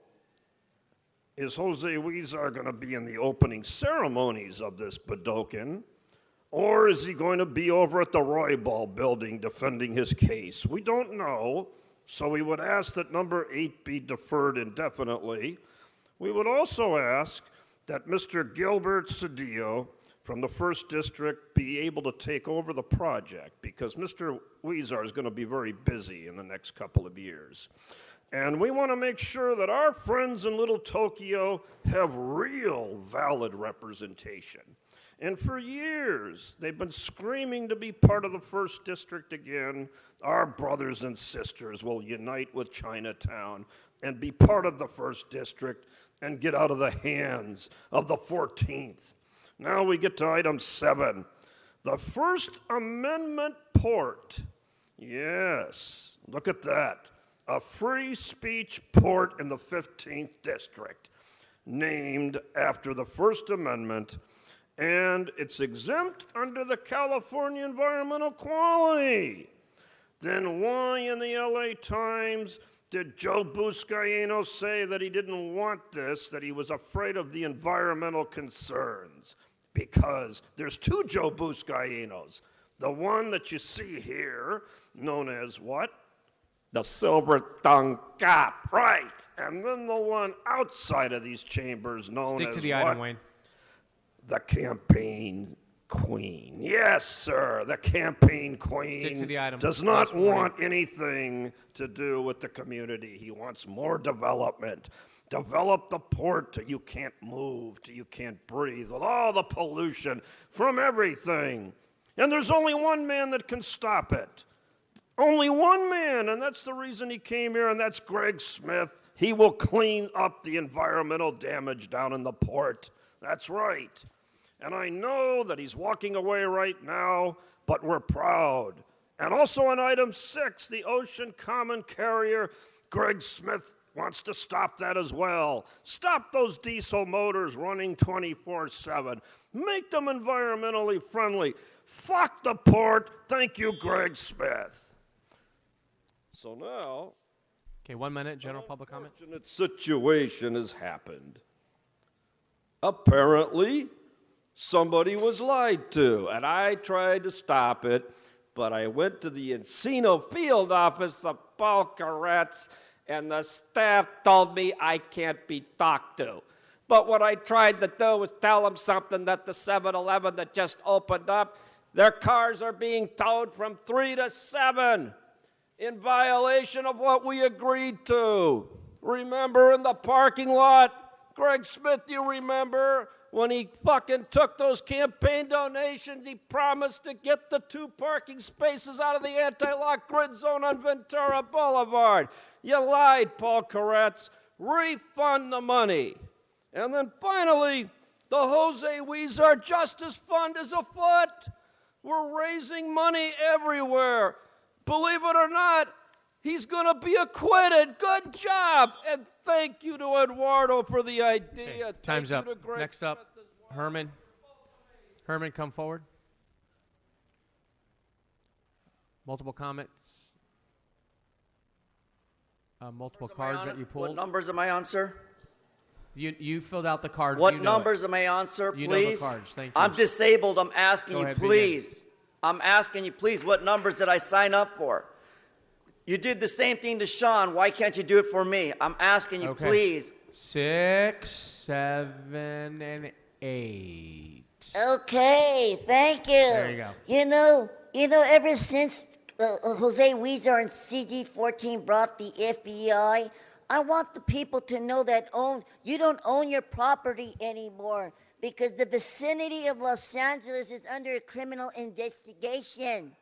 is Jose Huizar going to be in the opening ceremonies of this Budokan? Or is he going to be over at the Roybal building defending his case? We don't know, so we would ask that number 8 be deferred indefinitely. We would also ask that Mr. Gilbert Cedillo from the 1st District be able to take over the project because Mr. Huizar is going to be very busy in the next couple of years. And we want to make sure that our friends in Little Tokyo have real valid representation. And for years, they've been screaming to be part of the 1st District again. Our brothers and sisters will unite with Chinatown and be part of the 1st District and get out of the hands of the 14th. Now we get to item 7, the First Amendment port. Yes, look at that. A free speech port in the 15th District, named after the First Amendment, and it's exempt under the California Environmental Quality. Then why in the LA Times did Joe Buscaino say that he didn't want this, that he was afraid of the environmental concerns? Because there's 2 Joe Buscainos. The one that you see here, known as what? The Silver Tongue Cop, right. And then the one outside of these chambers known Stick as to the what? item, Wayne. The Campaign Queen. Yes, sir, the Campaign Queen. Stick to the item. Does not want anything to do with the community. He wants more development. Develop the port till you can't move, till you can't breathe, with all the pollution from everything. And there's only one man that can stop it. Only one man, and that's the reason he came here, and that's Greg Smith. He will clean up the environmental damage down in the port. That's right. And I know that he's walking away right now, but we're proud. And also on item 6, the Ocean Common Carrier, Greg Smith wants to stop that as well. Stop those diesel motors running 24/7. Make them environmentally friendly. Fuck the port. Thank you, Greg Smith. So now, Okay, 1 minute, general public comment. an unfortunate situation has happened. Apparently, somebody was lied to, and I tried to stop it, but I went to the Encino field office of Paul Koretz, and the staff told me I can't be talked to. But what I tried to do was tell them something that the 7-Eleven that just opened up, their cars are being towed from 3 to 7 in violation of what we agreed to. Remember in the parking lot, Greg Smith, you remember when he fucking took those campaign donations, he promised to get the 2 parking spaces out of the anti-lock grid zone on Ventura Boulevard. You lied, Paul Koretz. Refund the money. And then finally, the Jose Huizar Justice Fund is afoot. We're raising money everywhere. Believe it or not, he's going to be acquitted. Good job. And thank you to Eduardo for the idea. Okay, time's Thank up. you to Greg Next up, Herman. Herman, come forward. Multiple comments. Multiple cards that you pulled. What numbers am I on, sir? You filled out the cards. What you know numbers it. am I on, sir, You please? know the cards. Thank you. I'm disabled. I'm asking Go you, ahead, please. I'm asking you, please, what numbers did I sign up for? You did the same thing to Sean. Why can't you do it for me? I'm asking you, Okay. please. 6, 7, and 8. Okay, thank you. There you go. You know, ever since Jose Huizar and CG-14 brought the FBI, I want the people to know that you don't own your property anymore because the vicinity of Los Angeles is under a criminal investigation.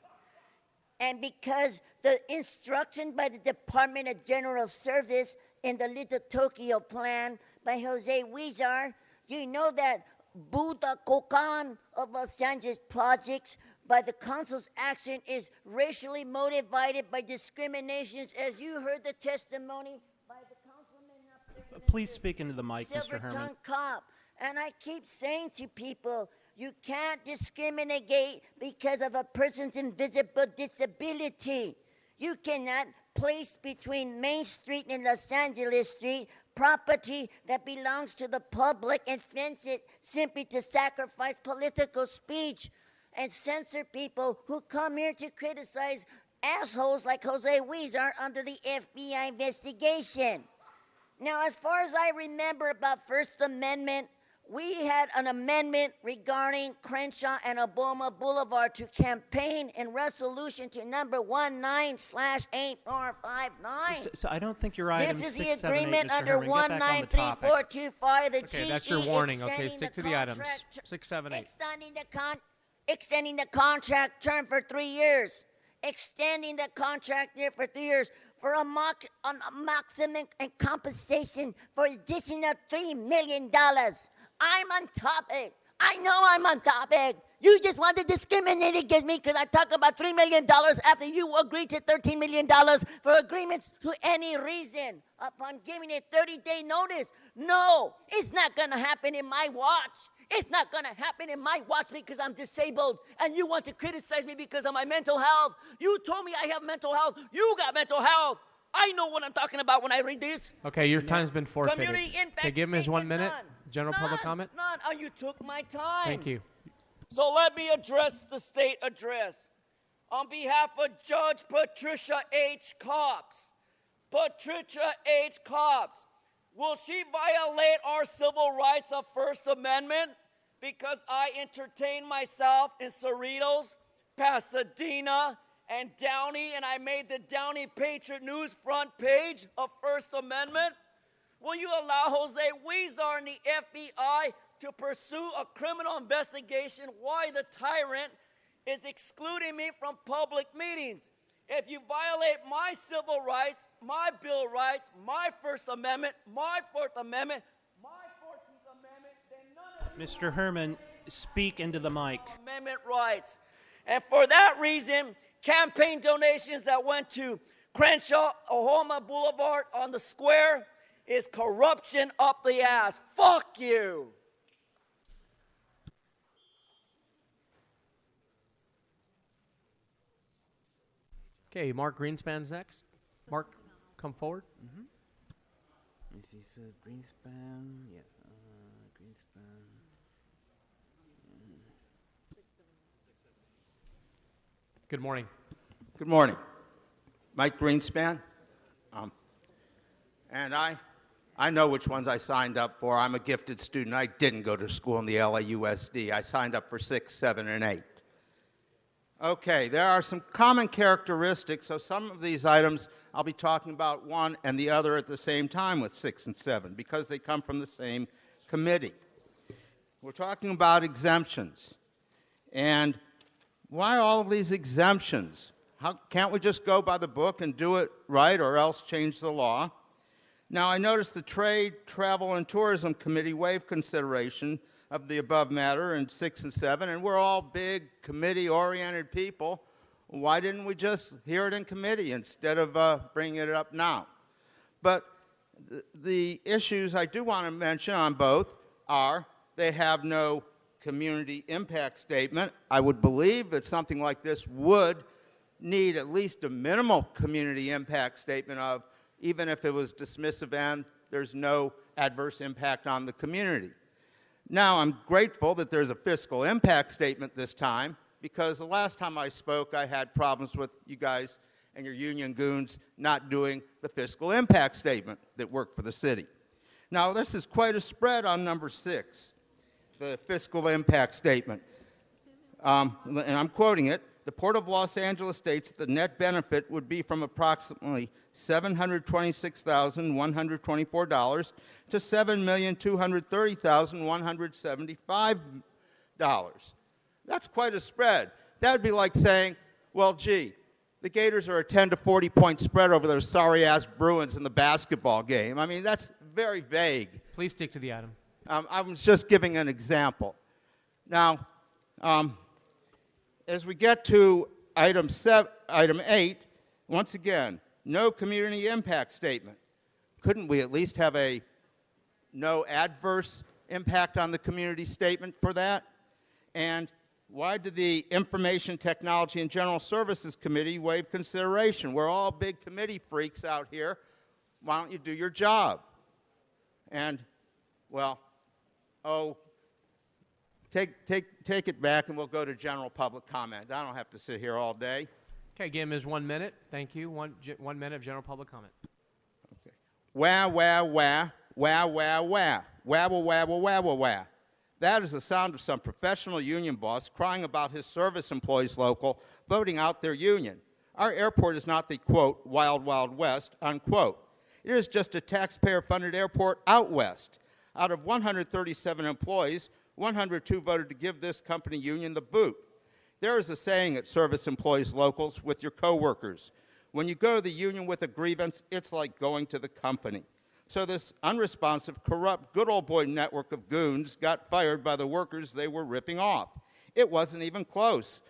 And because the instruction by the Department of General Service in the Little Tokyo Plan by Jose Huizar, you know that Buddha Kokan of Los Angeles projects by the council's action is racially motivated by discriminations, as you heard the testimony by the councilman up there. Please speak into the mic, Mr. Silver Herman. Tongue Cop. And I keep saying to people, you can't discriminate because of a person's invisible disability. You cannot place between Main Street and Los Angeles Street property that belongs to the public and fence it simply to sacrifice political speech and censor people who come here to criticize assholes like Jose Huizar under the FBI investigation. Now, as far as I remember about First Amendment, we had an amendment regarding Crenshaw and Obama Boulevard to campaign in resolution to number 19/8459. So I don't think your item This is 6, the 7, 8, agreement Mr. under Herman. Get back on the topic. 193425, the Okay, GE that's your warning. Okay, extending stick to the items. contract- 6, 7, 8. extending the contract term for 3 years, extending the contract year for 3 years for a maximum compensation for additional $3 million. I'm on topic. I know I'm on topic. You just want to discriminate against me because I talk about $3 million after you agreed to $13 million for agreements to any reason upon giving a 30-day notice. No, it's not going to happen in my watch. It's not going to happen in my watch because I'm disabled and you want to criticize me because of my mental health. You told me I have mental health. You got mental health. I know what I'm talking about when I read this. Okay, your time's been forfeited. Community impact Okay, give him his 1 minute. none. General public comment. None. Oh, you took my time. Thank you. So let me address the state address. On behalf of Judge Patricia H. Cobbs. Patricia H. Cobbs, will she violate our civil rights of First Amendment because I entertained myself in Cerritos, Pasadena, and Downey, and I made the Downey Patriot News front page of First Amendment? Will you allow Jose Huizar and the FBI to pursue a criminal investigation why the tyrant is excluding me from public meetings? If you violate my civil rights, my Bill of Rights, my First Amendment, my Fourth Amendment, my 14th Amendment, then none of you Mr. Herman, speak into the mic. Amendment rights. And for that reason, campaign donations that went to Crenshaw, Obama Boulevard on the square is corruption up the ass. Fuck you. Okay, Mark Greenspan's next. Mark, come forward. Let me see, so Greenspan, yeah, Greenspan. Good morning. Good morning. Mike Greenspan. And I know which ones I signed up for. I'm a gifted student. I didn't go to school in the LAUSD. I signed up for 6, 7, and 8. Okay, there are some common characteristics. So some of these items, I'll be talking about one and the other at the same time with 6 and 7 because they come from the same committee. We're talking about exemptions. And why all of these exemptions? Can't we just go by the book and do it right or else change the law? Now, I noticed the Trade, Travel, and Tourism Committee waived consideration of the above matter in 6 and 7, and we're all big committee-oriented people. Why didn't we just hear it in committee instead of bringing it up now? But the issues I do want to mention on both are they have no community impact statement. I would believe that something like this would need at least a minimal community impact statement of, even if it was dismissive and there's no adverse impact on the community. Now, I'm grateful that there's a fiscal impact statement this time, because the last time I spoke, I had problems with you guys and your union goons not doing the fiscal impact statement that worked for the city. Now, this is quite a spread on number 6, the fiscal impact statement. And I'm quoting it. The Port of Los Angeles states the net benefit would be from approximately $726,124 to $7,230,175. That's quite a spread. That would be like saying, well, gee, the Gators are a 10 to 40-point spread over those sorry-ass Bruins in the basketball game. I mean, that's very vague. Please stick to the item. I was just giving an example. Now, as we get to item 8, once again, no community impact statement. Couldn't we at least have a no adverse impact on the community statement for that? And why did the Information Technology and General Services Committee waive consideration? We're all big committee freaks out here. Why don't you do your job? And, well, take it back and we'll go to general public comment. I don't have to sit here all day. Okay, give Ms. 1 minute. Thank you. 1 minute of general public comment. Okay. Wah, wah, wah, wah, wah, wah, wah, wah, wah, wah, wah, wah, wah. That is the sound of some professional union boss crying about his service employees local voting out their union. Our airport is not the, quote, wild, wild west, unquote. It is just a taxpayer-funded airport out west. Out of 137 employees, 102 voted to give this company union the boot. There is a saying at Service Employees Locals with your coworkers. When you go to the union with a grievance, it's like going to the company. So this unresponsive, corrupt, good old boy network of goons got fired by the workers they were ripping off. It wasn't even close.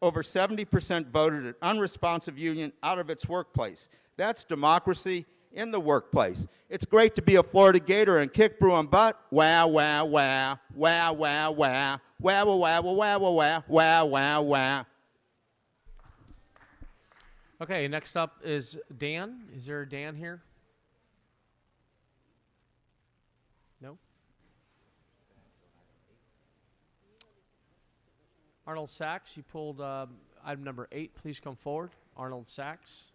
Over 70% voted an unresponsive union out of its workplace. That's democracy in the workplace. It's great to be a Florida Gator and kick Bruin butt. Wah, wah, wah, wah, wah, wah, wah, wah, wah, wah, wah, wah, wah, wah, wah. Okay, next up is Dan. Is there a Dan here? No? Arnold Sachs, you pulled item number 8. Please come forward. Arnold Sachs.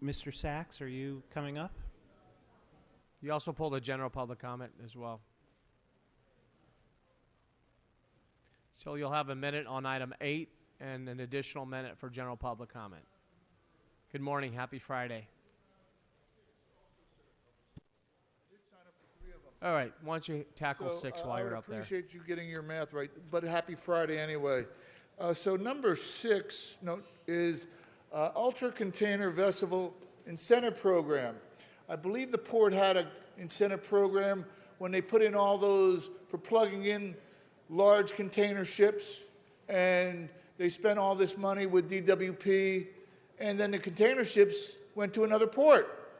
Mr. Sachs, are you coming up? You also pulled a general public comment as well. So you'll have a minute on item 8 and an additional minute for general public comment. Good morning. Happy Friday. All right. Why don't you tackle 6 while you're up there? I appreciate you getting your math right, but happy Friday anyway. So number 6 is Ultra Container Vessel Incentive Program. I believe the port had an incentive program when they put in all those for plugging in large container ships, and they spent all this money with DWP, and then the container ships went to another port.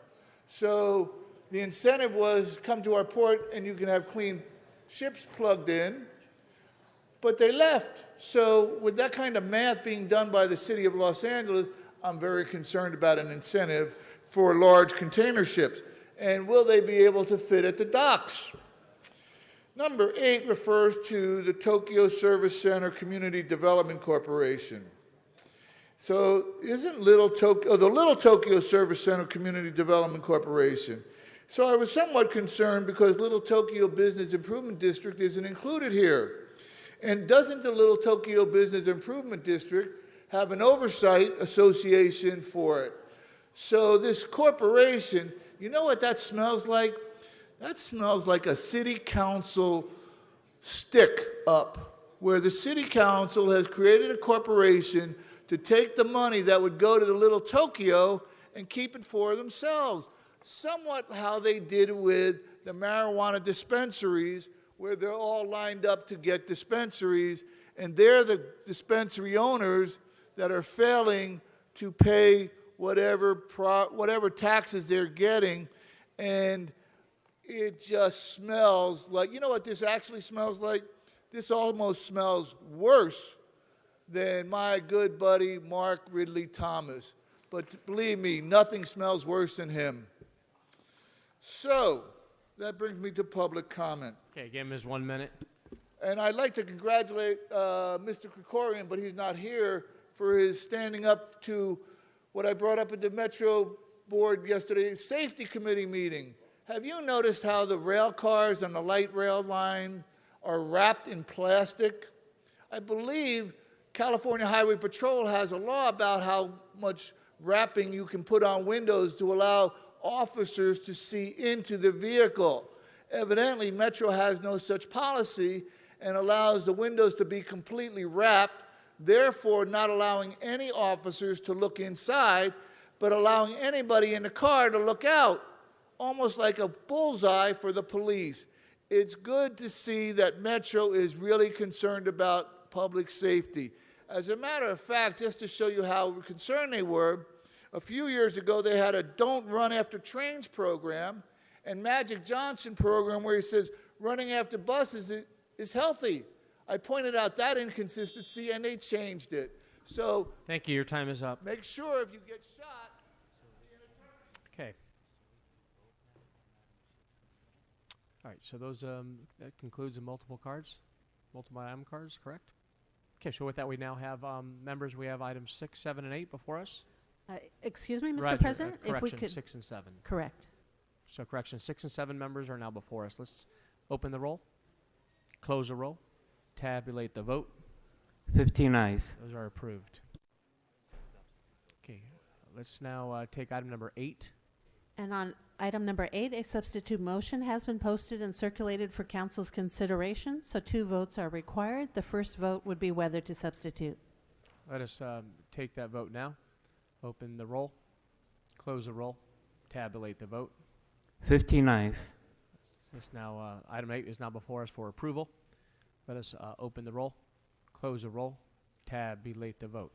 So the incentive was come to our port and you can have clean ships plugged in, but they left. So with that kind of math being done by the city of Los Angeles, I'm very concerned about an incentive for large container ships? And will they be able to fit at the docks? Number 8 refers to the Tokyo Service Center Community Development Corporation. So isn't the Little Tokyo Service Center Community Development Corporation. So I was somewhat concerned because Little Tokyo Business Improvement District isn't included here. And doesn't the Little Tokyo Business Improvement District have an oversight association for it? So this corporation, you know what that smells like? That smells like a city council stick up, where the city council has created a corporation to take the money that would go to the Little Tokyo and keep it for themselves. Somewhat how they did with the marijuana dispensaries, where they're all lined up to get dispensaries, and they're the dispensary owners that are failing to pay whatever taxes they're getting, and it just smells like, you know what this actually smells like? This almost smells worse than my good buddy Mark Ridley Thomas. But believe me, nothing smells worse than him. So that brings me to public comment. Okay, again, Ms. 1 minute. And I'd like to congratulate Mr. Krikorian, but he's not here, for his standing up to what I brought up at the Metro Board yesterday, Safety Committee meeting. Have you noticed how the rail cars on the light rail line are wrapped in plastic? I believe California Highway Patrol has a law about how much wrapping you can put on windows to allow officers to see into the vehicle. Evidently, Metro has no such policy and allows the windows to be completely wrapped, therefore not allowing any officers to look inside, but allowing anybody in the car to look out, almost like a bullseye for the police. It's good to see that Metro is really concerned about public safety. As a matter of fact, just to show you how concerned they were, a few years ago they had a Don't Run After Trains program and Magic Johnson program where he says running after buses is healthy. I pointed out that inconsistency and they changed it. So Thank you. Your time is up. make sure if you get shot. Okay. All right, so those that concludes the multiple item cards, correct? Okay, so with that, we now have members. We have items 6, 7, and 8 before us. Excuse me, Mr. Roger, President, if we correction, could. 6 and 7. Correct. So correction, 6 and 7 members are now before us. Let's open the roll, close the roll, tabulate the vote. 15 ayes. Those are approved. Okay, let's now take item number 8. And on item number 8, a substitute motion has been posted and circulated for council's consideration, so 2 votes are required. The first vote would be whether to substitute. Let us take that vote now. Open the roll, close the roll, tabulate the vote. 15 ayes. This now, item 8 is now before us for approval. Let us open the roll, close the roll, tabulate the vote.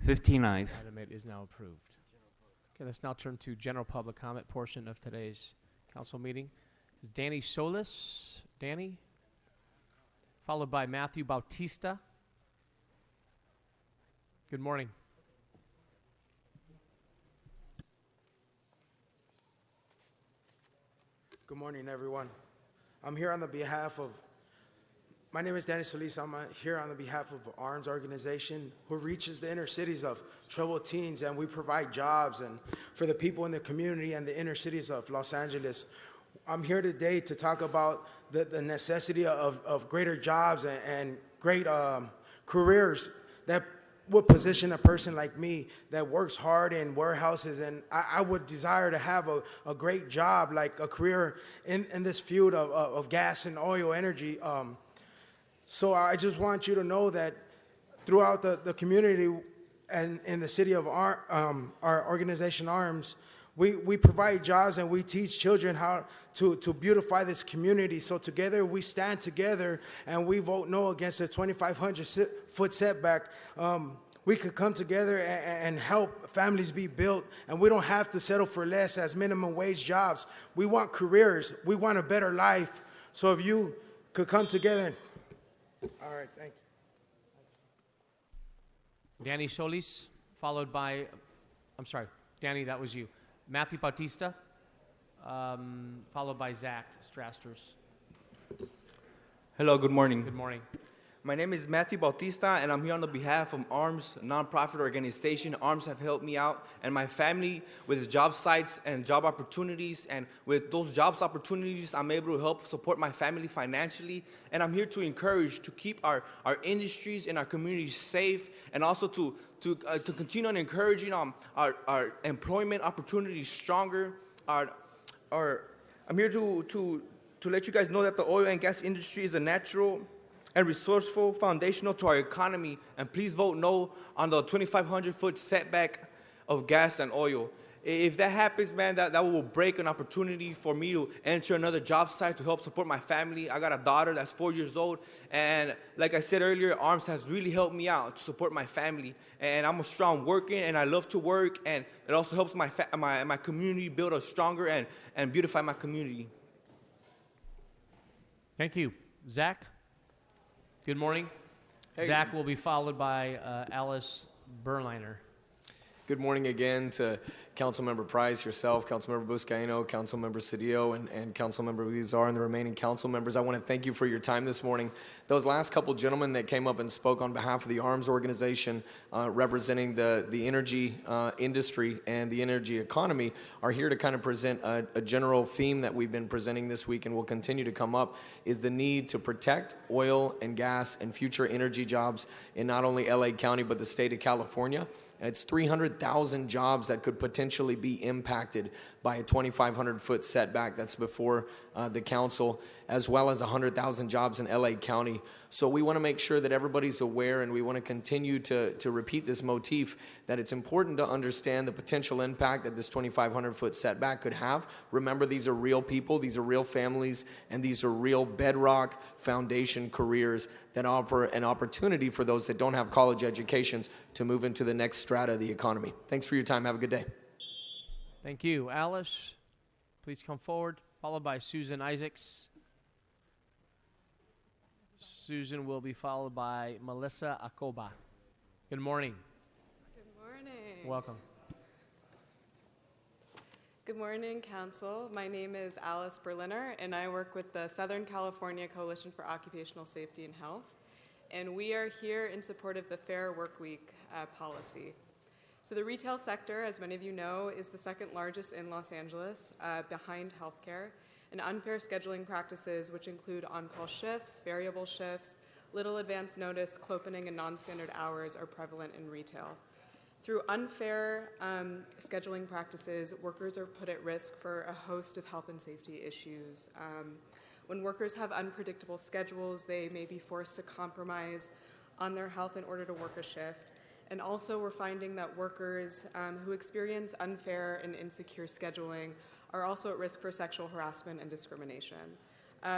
15 ayes. Item 8 is now approved. Okay, let's now turn to general public comment portion of today's council meeting. Danny Solis, Danny, followed by Matthew Bautista. Good morning. Good morning, everyone. I'm here on the behalf of, my name is Danny Solis. I'm here on the behalf of ARMS organization who reaches the inner cities of troubled teens, and we provide jobs and for the people in the community and the inner cities of Los Angeles. I'm here today to talk about the necessity of greater jobs and great careers that would position a person like me that works hard in warehouses, and I would desire to have a great job, like a career in this field of gas and oil energy. So I just want you to know that throughout the community and in the city of our organization ARMS, we provide jobs and we teach children how to beautify this community. So together we stand together and we vote no against a 2,500-foot setback. We could come together and help families be built, and we don't have to settle for less as minimum wage jobs. We want careers. We want a better life. So if you could come together. All right, thank you. Danny Solis, followed by, I'm sorry, Danny, that was you. Matthew Bautista, followed by Zach Strasters. Hello, good morning. Good morning. My name is Matthew Bautista, and I'm here on the behalf of ARMS, a nonprofit organization. ARMS have helped me out and my family with job sites and job opportunities. And with those jobs opportunities, I'm able to help support my family financially. And I'm here to encourage to keep our industries and our communities safe, and also to continue on encouraging our employment opportunities stronger. I'm here to let you guys know that the oil and gas industry is a natural and resourceful foundational to our economy, and please vote no on the 2,500-foot setback of gas and oil. If that happens, man, that will break an opportunity for me to enter another job site to help support my family. I got a daughter that's 4 years old, and like I said earlier, ARMS has really helped me out to support my family. And I'm a strong worker, and I love to work, and it also helps my community build a stronger and beautify my community. Thank you. Zach? Good morning. Hey. Zach will be followed by Alice Berliner. Good morning again to Councilmember Price, yourself, Councilmember Buscaino, Councilmember Cedillo, and Councilmember Huizar, and the remaining council members. I want to thank you for your time this morning. Those last couple gentlemen that came up and spoke on behalf of the ARMS organization representing the energy industry and the energy economy are here to kind of present a general theme that we've been presenting this week and will continue to come up, is the need to protect oil and gas and future energy jobs in not only LA County but the state of California. It's 300,000 jobs that could potentially be impacted by a 2,500-foot setback that's before the council, as well as 100,000 jobs in LA County. So we want to make sure that everybody's aware, and we want to continue to repeat this motif that it's important to understand the potential impact that this 2,500-foot setback could have. Remember, these are real people, these are real families, and these are real bedrock foundation careers that offer an opportunity for those that don't have college educations to move into the next strata of the economy. Thanks for your time. Have a good day. Thank you. Alice, please come forward, followed by Susan Isaacs. Susan will be followed by Melissa Acoba. Good morning. Good morning. Welcome. Good morning, Council. My name is Alice Berliner, and I work with the Southern California Coalition for Occupational Safety and Health. And we are here in support of the Fair Workweek policy. So the retail sector, as many of you know, is the second largest in Los Angeles, behind healthcare. And unfair scheduling practices, which include on-call shifts, variable shifts, little advance notice, clopening, and non-standard hours are prevalent in retail. Through unfair scheduling practices, workers are put at risk for a host of health and safety issues. When workers have unpredictable schedules, they may be forced to compromise on their health in order to work a shift. And also, we're finding that workers who experience unfair and insecure scheduling are also at risk for sexual harassment and discrimination.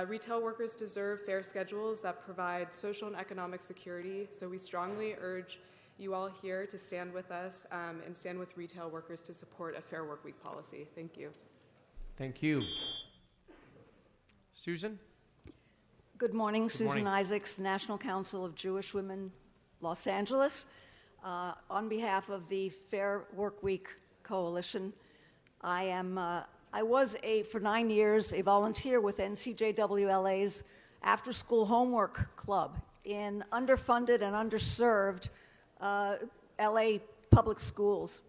Retail workers deserve fair schedules that provide social and economic security, so we strongly urge you all here to stand with us and stand with retail workers to support a Fair Workweek policy. Thank you. Thank you. Susan? Good morning, Good Susan morning. Isaacs, National Council of Jewish Women, Los Angeles. On behalf of the Fair Workweek Coalition, for 9 years, a volunteer with NCJWLA's after-school homework club in underfunded and underserved LA public schools.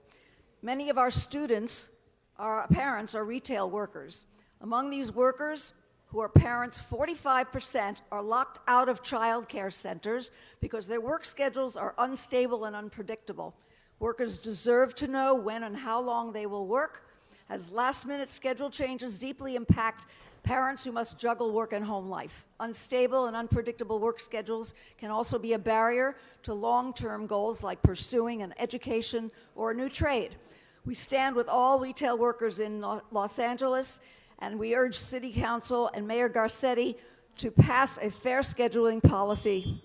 Many of our students, our parents, are retail workers. Among these workers, who are parents, 45% are locked out of child care centers because their work schedules are unstable and unpredictable. Workers deserve to know when and how long they will work, as last-minute schedule changes deeply impact parents who must juggle work and home life. Unstable and unpredictable work schedules can also be a barrier to long-term goals like pursuing an education or a new trade. We stand with all retail workers in Los Angeles, and we urge City Council and Mayor Garcetti to pass a fair scheduling policy.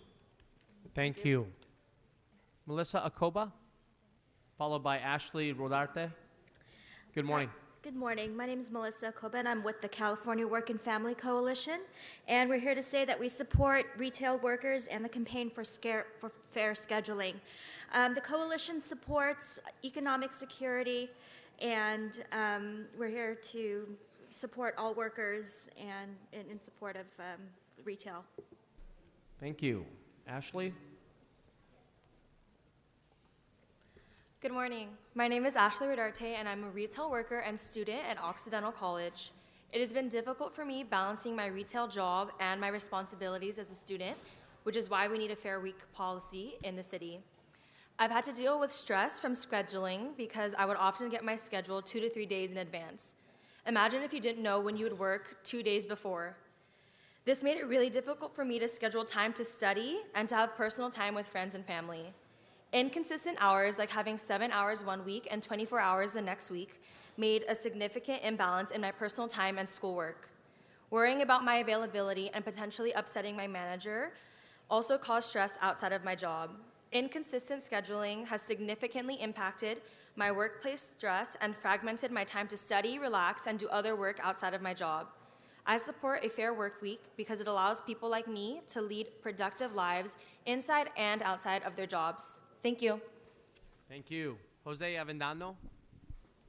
Thank you. Melissa Acoba, followed by Ashley Rodarte. Good morning. Good morning. My name is Melissa Acoba, and I'm with the California Work and Family Coalition. And we're here to say that we support retail workers and the campaign for fair scheduling. The coalition supports economic security And we're here to support all workers and in support of retail. Thank you. Ashley? Good morning. My name is Ashley Rodarte, and I'm a retail worker and student at Occidental College. It has been difficult for me balancing my retail job and my responsibilities as a student, which is why we need a Fair Week policy in the city. I've had to deal with stress from scheduling because I would often get my schedule 2 to 3 days in advance. Imagine if you didn't know when you would work 2 days before. This made it really difficult for me to schedule time to study and to have personal time with friends and family. Inconsistent hours, like having 7 hours one week and 24 hours the next week, made a significant imbalance in my personal time and schoolwork. Worrying about my availability and potentially upsetting my manager also caused stress outside of my job. Inconsistent scheduling has significantly impacted my workplace stress and fragmented my time to study, relax, and do other work outside of my job. I support a fair work week because it allows people like me to lead productive lives inside and outside of their jobs. Thank you. Thank you. Jose Avendano,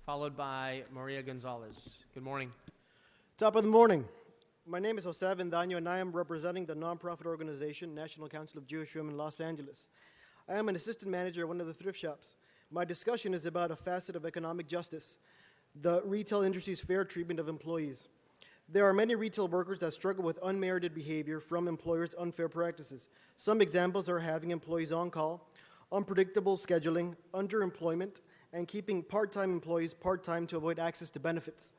followed by Maria Gonzalez. Good morning. Top of the morning. My name is Jose Avendano, and I am representing the nonprofit organization National Council of Jewish Women Los Angeles. I am an assistant manager at one of the thrift shops. My discussion is about a facet of economic justice, the retail industry's fair treatment of employees. There are many retail workers that struggle with unmerited behavior from employers' unfair practices. Some examples are having employees on call, unpredictable scheduling, underemployment, and keeping part-time employees part-time to avoid access to benefits.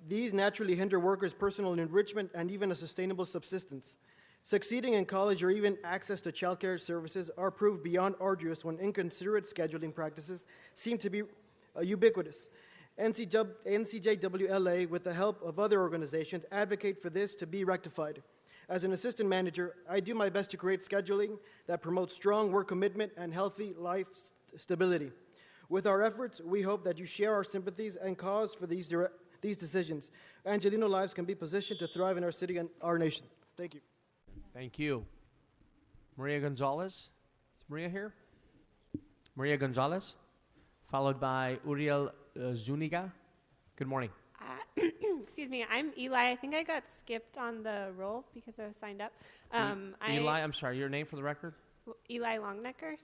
These naturally hinder workers' personal enrichment and even a sustainable subsistence. Succeeding in college or even access to child care services are proved beyond arduous when inconsiderate scheduling practices seem to be ubiquitous. NCJWLA, with the help of other organizations, advocate for this to be rectified. As an assistant manager, I do my best to create scheduling that promotes strong work commitment and healthy life stability. With our efforts, we hope that you share our sympathies and cause for these decisions. Angelino lives can be positioned to thrive in our city and our nation. Thank you. Thank you. Maria Gonzalez. Is Maria here? Maria Gonzalez, followed by Uriel Zuniga. Good morning. Excuse me, I'm Eli. I think I got skipped on the roll because I was signed up. Eli, I'm sorry, your name for the record? Eli Longnecker.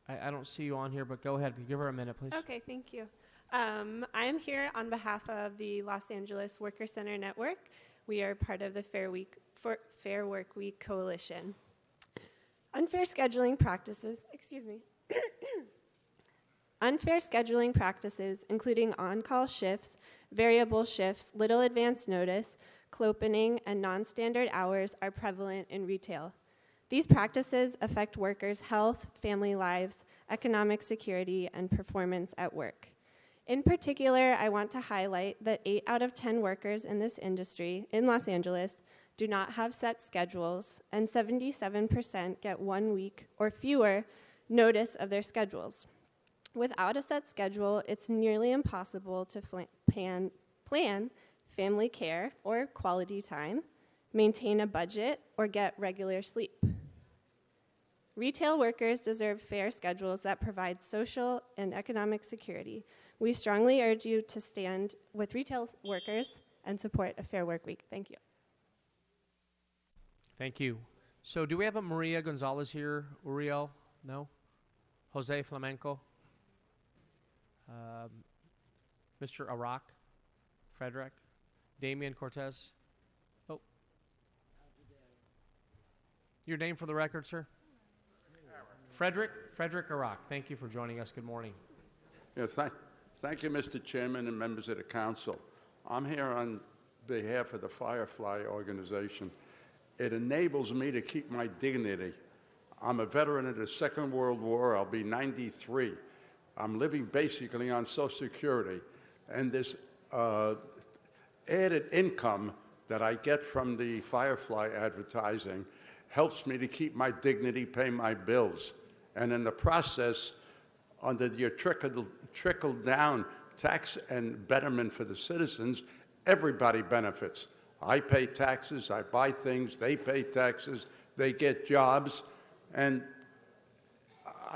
I don't see you on here, but go ahead. Give her a minute, please. Okay, thank you. I am here on behalf of the Los Angeles Worker Center Network. We are part of the Fair Work Week Coalition. Unfair scheduling practices, unfair scheduling practices, including on-call shifts, variable shifts, little advance notice, clopening, and non-standard hours are prevalent in retail. These practices affect workers' health, family lives, economic security, and performance at work. In particular, I want to highlight that 8 out of 10 workers in this industry in Los Angeles do not have set schedules, and 77% get 1 week or fewer notice of their schedules. Without a set schedule, it's nearly impossible to plan family care or quality time, maintain a budget, or get regular sleep. Retail workers deserve fair schedules that provide social and economic security. We strongly urge you to stand with retail workers and support a fair work week. Thank you. Thank you. So do we have a Maria Gonzalez here? Uriel? No? Jose Flamenco? Mr. Arak? Frederick? Damian Cortez? Oh. Your name for the record, sir? Frederick Arak. Thank you for joining us. Good morning. Yes, thank you, Mr. Chairman and members of the council. I'm here on behalf of the Firefly organization. It enables me to keep my dignity. I'm a veteran of the Second World War. I'll be 93. I'm living basically on Social Security. And this added income that I get from the Firefly advertising helps me to keep my dignity, pay my bills. And in the process, under your trickle-down tax and betterment for the citizens, everybody benefits. I pay taxes, I buy things, they pay taxes, they get jobs, and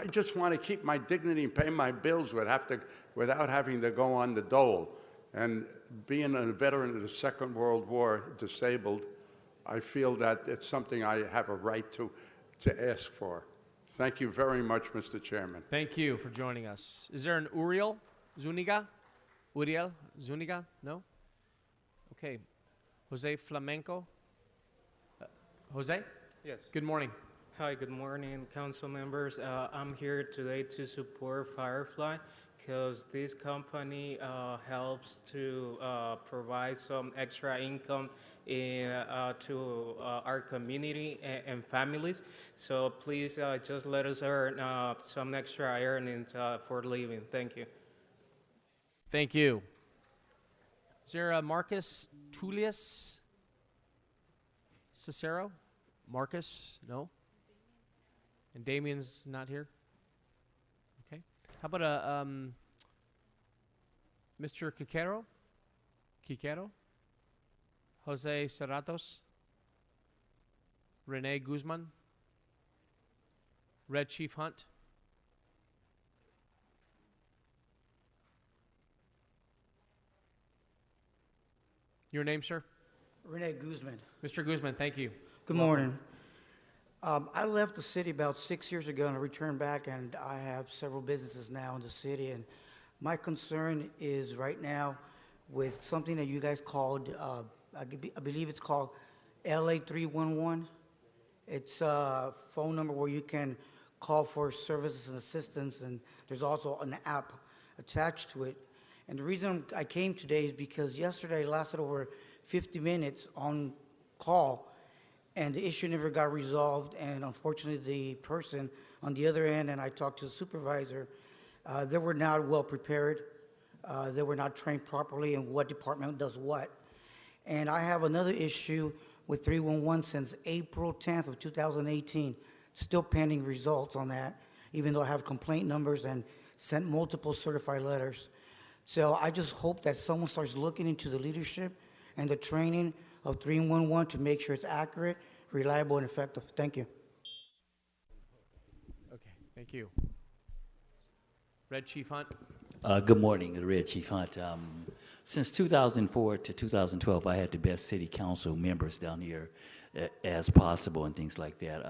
I just want to keep my dignity and pay my bills without having to go on the dole. And being a veteran of the Second World War, disabled, I feel that it's something I have a right to ask for. Thank you very much, Mr. Chairman. Thank you for joining us. Is there an Uriel Zuniga? Uriel Zuniga? No? Okay. Jose Flamenco? Jose? Yes. Good morning. Hi, good morning, council members. I'm here today to support Firefly because this company helps to provide some extra income to our community and families. So please just let us earn some extra earnings for living. Thank you. Thank you. Is there Marcus Tullius Cicero? Marcus? No? And Damien's not here? Okay. How about Mr. Quiquero? Jose Serratos? Rene Guzman? Red Chief Hunt? Your name, sir? Rene Guzman. Mr. Guzman, thank you. Good morning. I left the city about 6 years ago and I returned back, and I have several businesses now in the city. And my concern is right now with something that you guys called, I believe it's called LA 311. It's a phone number where you can call for services and assistance, and there's also an app attached to it. And the reason I came today is because yesterday I lasted over 50 minutes on call, and the issue never got resolved. And unfortunately, the person on the other end, and I talked to the supervisor, they were not well prepared. They were not trained properly in what department does what. And I have another issue with 311 since April 10th of 2018. Still pending results on that, even though I have complaint numbers and sent multiple certified letters. So I just hope that someone starts looking into the leadership and the training of 311 to make sure it's accurate, reliable, and effective. Thank you. Okay, thank you. Red Chief Hunt. Good morning, Red Chief Hunt. Since 2004 to 2012, I had the best city council members down here as possible and things like that.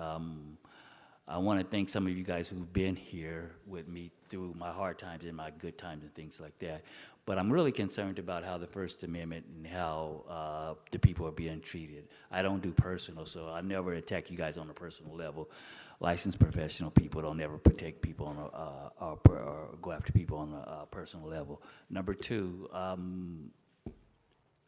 I want to thank some of you guys who've been here with me through my hard times and my good times and things like that. But I'm really concerned about how the First Amendment and how the people are being treated. I don't do personal, so I never attack you guys on a personal level. Licensed professional people don't ever protect people on or go after people on a personal level. Number two, I'm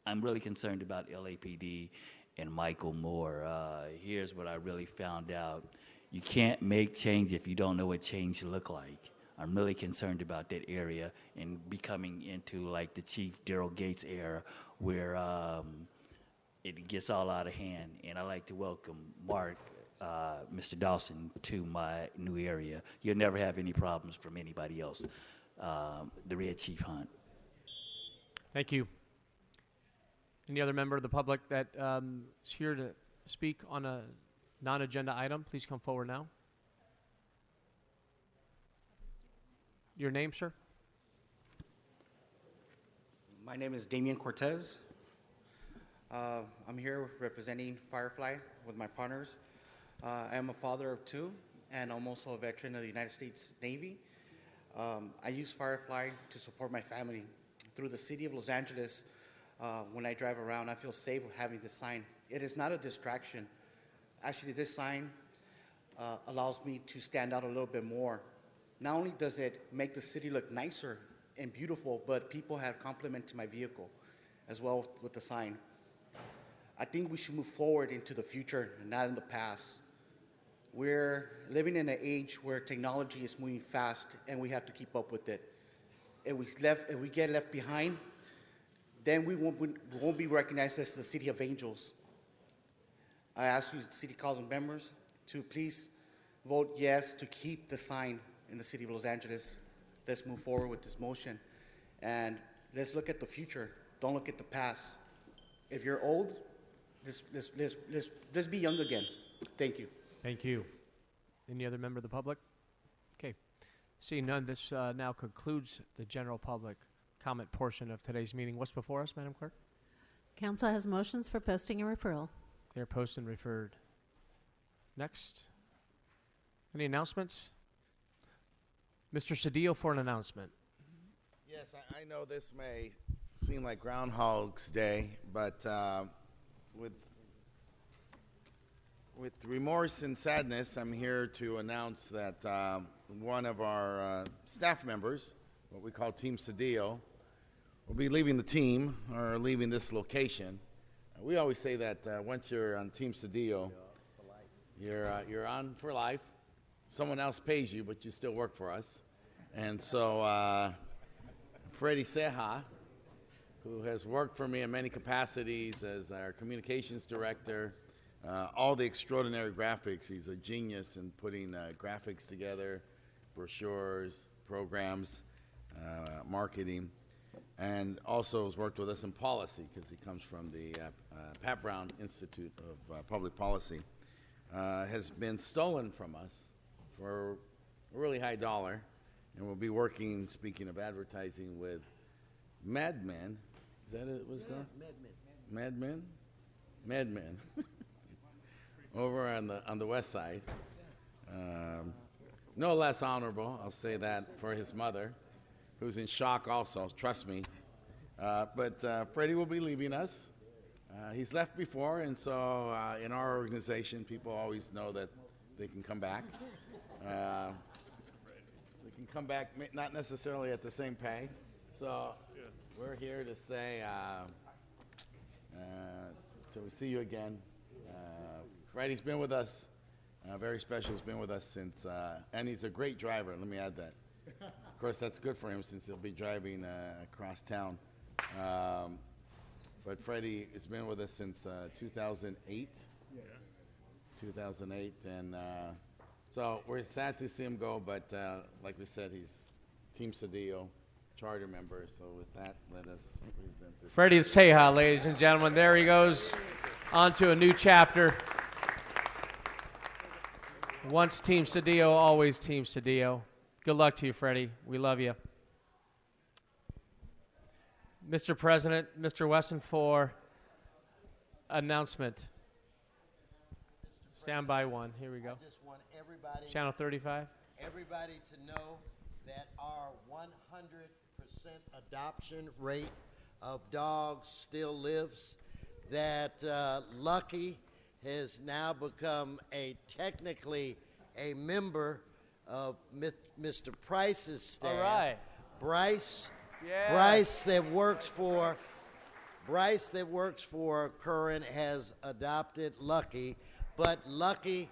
really concerned about LAPD and Michael Moore. Here's what I really found out. You can't make change if you don't know what change look like. I'm really concerned about that area and becoming into like the Chief Daryl Gates era where it gets all out of hand. And I'd like to welcome Mark, Mr. Dawson, to my new area. You'll never have any problems from anybody else. The Red Chief Hunt. Thank you. Any other member of the public that is here to speak on a non-agenda item, please come forward now. Your name, sir? My name is Damian Cortez. I'm here representing Firefly with my partners. I am a father of two, and I'm also a veteran of the United States Navy. I use Firefly to support my family. Through the city of Los Angeles, when I drive around, I feel safe having this sign. It is not a distraction. Actually, this sign allows me to stand out a little bit more. Not only does it make the city look nicer and beautiful, but people have compliment to my vehicle as well with the sign. I think we should move forward into the future, not in the past. We're living in an age where technology is moving fast, and we have to keep up with it. If we get left behind, then we won't be recognized as the City of Angels. I ask you, City Council members, to please vote yes to keep the sign in the City of Los Angeles. Let's move forward with this motion, and let's look at the future. Don't look at the past. If you're old, let's be young again. Thank you. Thank you. Any other member of the public? Okay. Seeing none, this now concludes the general public comment portion of today's meeting. What's before us, Madam Clerk? Council has motions for posting and referral. They're posted and referred. Next. Any announcements? Mr. Cedillo for an announcement. Yes, I know this may seem like Groundhog's Day, but with remorse and sadness, I'm here to announce that one of our staff members, what we call Team Cedillo, will be leaving the team or leaving this location. We always say that once you're on Team Cedillo, you're on for life. Someone else pays you, but you still work for us. And so Freddie Ceja, who has worked for me in many capacities as our communications director, all the extraordinary graphics. He's a genius in putting graphics together, brochures, programs, marketing, and also has worked with us in policy because he comes from the Pat Brown Institute of Public Policy. Has been stolen from us for a really high dollar, and we'll be working, speaking of advertising, with Mad Men. Is that it was called? Mad Men? Mad Men. Over on the west side. No less honorable, I'll say that, for his mother, who's in shock also, trust me. But Freddie will be leaving us. He's left before, and so in our organization, people always know that they can come back. They can come back, not necessarily at the same pay. So we're here to say, till we see you again. Freddie's been with us, very special. He's been with us since, and he's a great driver. Let me add that. Of course, that's good for him since he'll be driving across town. But Freddie has been with us since 2008. Yeah. 2008, and so we're sad to see him go. But like we said, he's Team Cedillo charter member. So with that, let us present this. Freddie Ceja, ladies and gentlemen. There he goes on to a new chapter. Once Team Cedillo, always Team Cedillo. Good luck to you, Freddie. We love you. Mr. President, Mr. Wesson for announcement. Stand by one. Here we go. I just want everybody, Channel 35. Everybody to know that our 100% adoption rate of dogs still lives, that Lucky has now become technically a member of Mr. Price's staff. All right. Bryce. Yeah. Bryce that works for Curran has adopted Lucky, but Lucky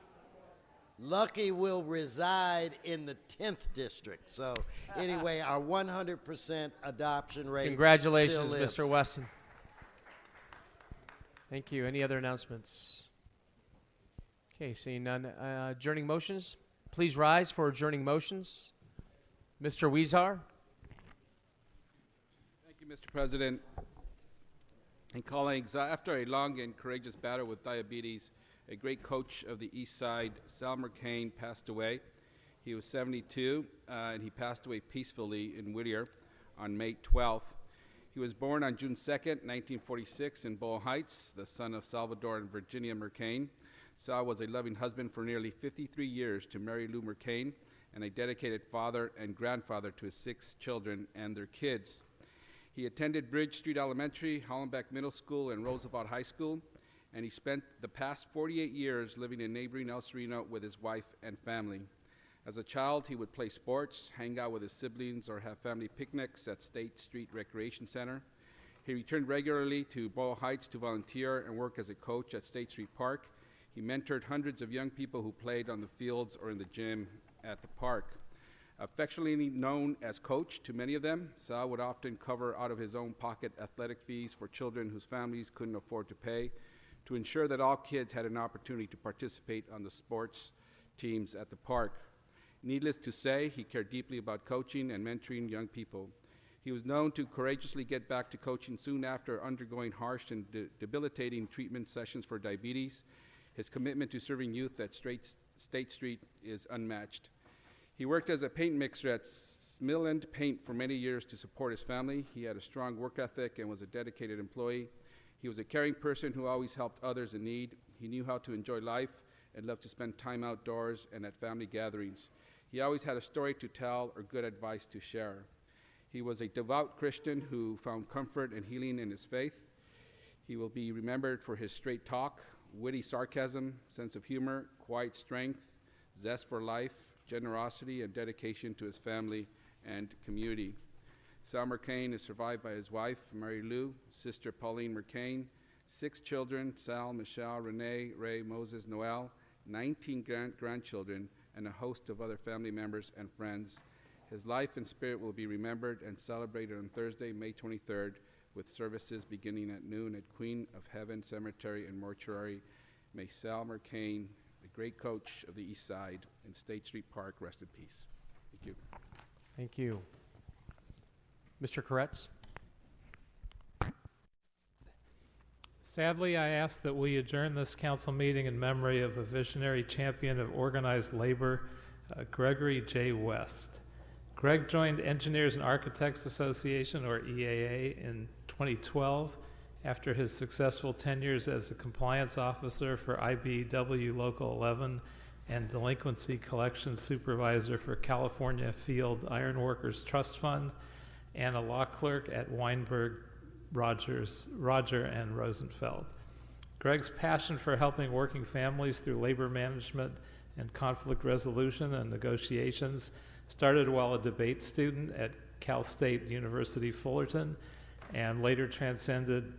will reside in the 10th district. So anyway, our 100% adoption rate. Congratulations, still lives. Mr. Wesson. Thank you. Any other announcements? Okay, seeing none. Adjourning motions. Please rise for adjourning motions. Mr. Weezar. Thank you, Mr. President and colleagues. After a long and courageous battle with diabetes, a great coach of the East Side, Sal McCain, passed away. He was 72, and he passed away peacefully in Whittier on May 12th. He was born on June 2nd, 1946, in Boyle Heights, the son of Salvador and Virginia McCain. Sal was a loving husband for nearly 53 years to Mary Lou McCain, and a dedicated father and grandfather to his 6 children and their kids. He attended Bridge Street Elementary, Hollenbeck Middle School, and Roosevelt High School, and he spent the past 48 years living in neighboring El Sereno with his wife and family. As a child, he would play sports, hang out with his siblings, or have family picnics at State Street Recreation Center. He returned regularly to Boyle Heights to volunteer and work as a coach at State Street Park. He mentored hundreds of young people who played on the fields or in the gym at the park. Affectionately known as Coach to many of them, Sal would often cover out of his own pocket athletic fees for children whose families couldn't afford to pay, to ensure that all kids had an opportunity to participate on the sports teams at the park. Needless to say, he cared deeply about coaching and mentoring young people. He was known to courageously get back to coaching soon after undergoing harsh and debilitating treatment sessions for diabetes. His commitment to serving youth at State Street is unmatched. He worked as a paint mixer at Smilland Paint for many years to support his family. He had a strong work ethic and was a dedicated employee. He was a caring person who always helped others in need. He knew how to enjoy life and loved to spend time outdoors and at family gatherings. He always had a story to tell or good advice to share. He was a devout Christian who found comfort and healing in his faith. He will be remembered for his straight talk, witty sarcasm, sense of humor, quiet strength, zest for life, generosity, and dedication to his family and community. Sal Mercane is survived by his wife, Mary Lou, sister Pauline Mercane, 6 children, Sal, Michelle, Renee, Ray, Moses, Noel, 19 grandchildren, and a host of other family members and friends. His life and spirit will be remembered and celebrated on Thursday, May 23rd, with services beginning at noon at Queen of Heaven Cemetery and Mortuary. May Sal Mercane, the great coach of the East Side in State Street Park, rest in peace. Thank you. Thank you. Mr. Koretz? Sadly, I ask that we adjourn this council meeting in memory of a visionary champion of organized labor, Gregory J. West. Greg joined Engineers and Architects Association, or EAA, in 2012 after his successful tenures as a compliance officer for IBEW Local 11 and delinquency collections supervisor for California Field Ironworkers Trust Fund, and a law clerk at Weinberg, Roger and Rosenfeld. Greg's passion for helping working families through labor management and conflict resolution and negotiations started while a debate student at Cal State University Fullerton, and later transcended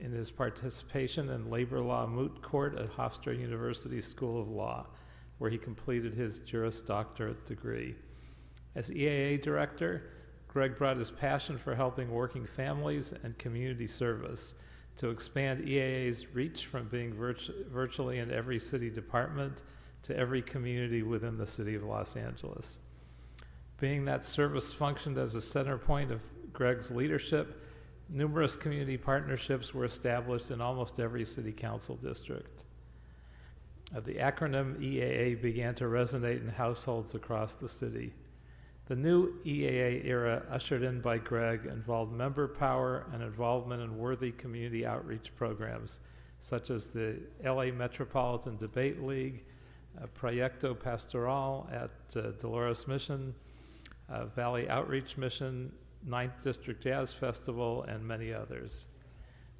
in his participation in labor law moot court at Hofstra University School of Law, where he completed his Juris Doctorate degree. As EAA director, Greg brought his passion for helping working families and community service to expand EAA's reach from being virtually in every city department to every community within the city of Los Angeles. Being that service functioned as a center point of Greg's leadership, numerous community partnerships were established in almost every city council district. The acronym EAA began to resonate in households across the city. The new EAA era, ushered in by Greg, involved member power and involvement in worthy community outreach programs, such as the LA Metropolitan Debate League, Proyecto Pastoral at Dolores Mission, Valley Outreach Mission, 9th District Jazz Festival, and many others.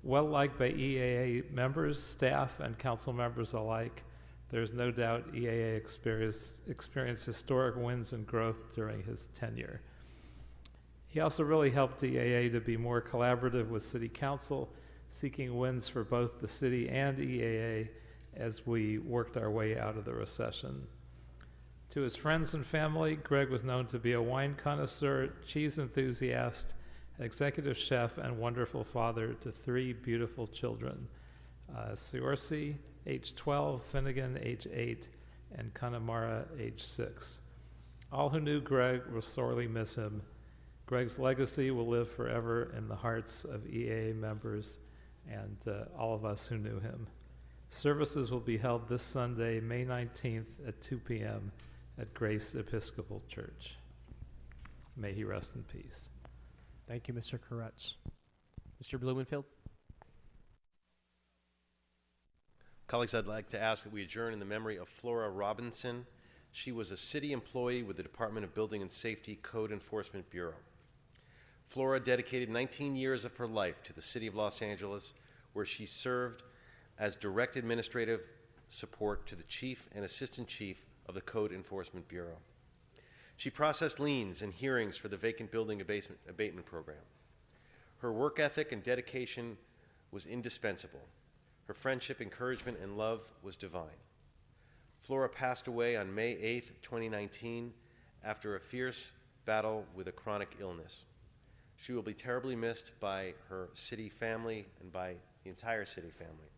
Well liked by EAA members, staff, and council members alike, there's no doubt EAA experienced historic wins and growth during his tenure. He also really helped EAA to be more collaborative with City Council, seeking wins for both the city and EAA as we worked our way out of the recession. To his friends and family, Greg was known to be a wine connoisseur, cheese enthusiast, executive chef, and wonderful father to 3 beautiful children, Siorsi, age 12, Finnegan, age 8, and Connemara, age 6. All who knew Greg will sorely miss him. Greg's legacy will live forever in the hearts of EAA members and all of us who knew him. Services will be held this Sunday, May 19th at 2 p.m. at Grace Episcopal Church. May he rest in peace. Thank you, Mr. Koretz. Mr. Blumenfield? Colleagues, I'd like to ask that we adjourn in the memory of Flora Robinson. She was a city employee with the Department of Building and Safety Code Enforcement Bureau. Flora dedicated 19 years of her life to the city of Los Angeles, where she served as direct administrative support to the chief and assistant chief of the Code Enforcement Bureau. She processed liens and hearings for the vacant building abatement program. Her work ethic and dedication was indispensable. Her friendship, encouragement, and love was divine. Flora passed away on May 8, 2019, after a fierce battle with a chronic illness. She will be terribly missed by her city family and by the entire city family.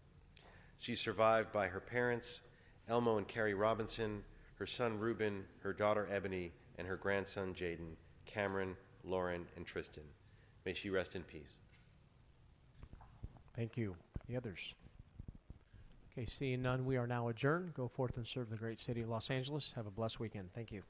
She's survived by her parents, Elmo and Carrie Robinson, her son Ruben, her daughter Ebony, and her grandson Jaden, Cameron, Lauren, and Tristan. May she rest in peace. Thank you. The others? Okay, seeing none, we are now adjourned. Go forth and serve the great city of Los Angeles. Have a blessed weekend. Thank you.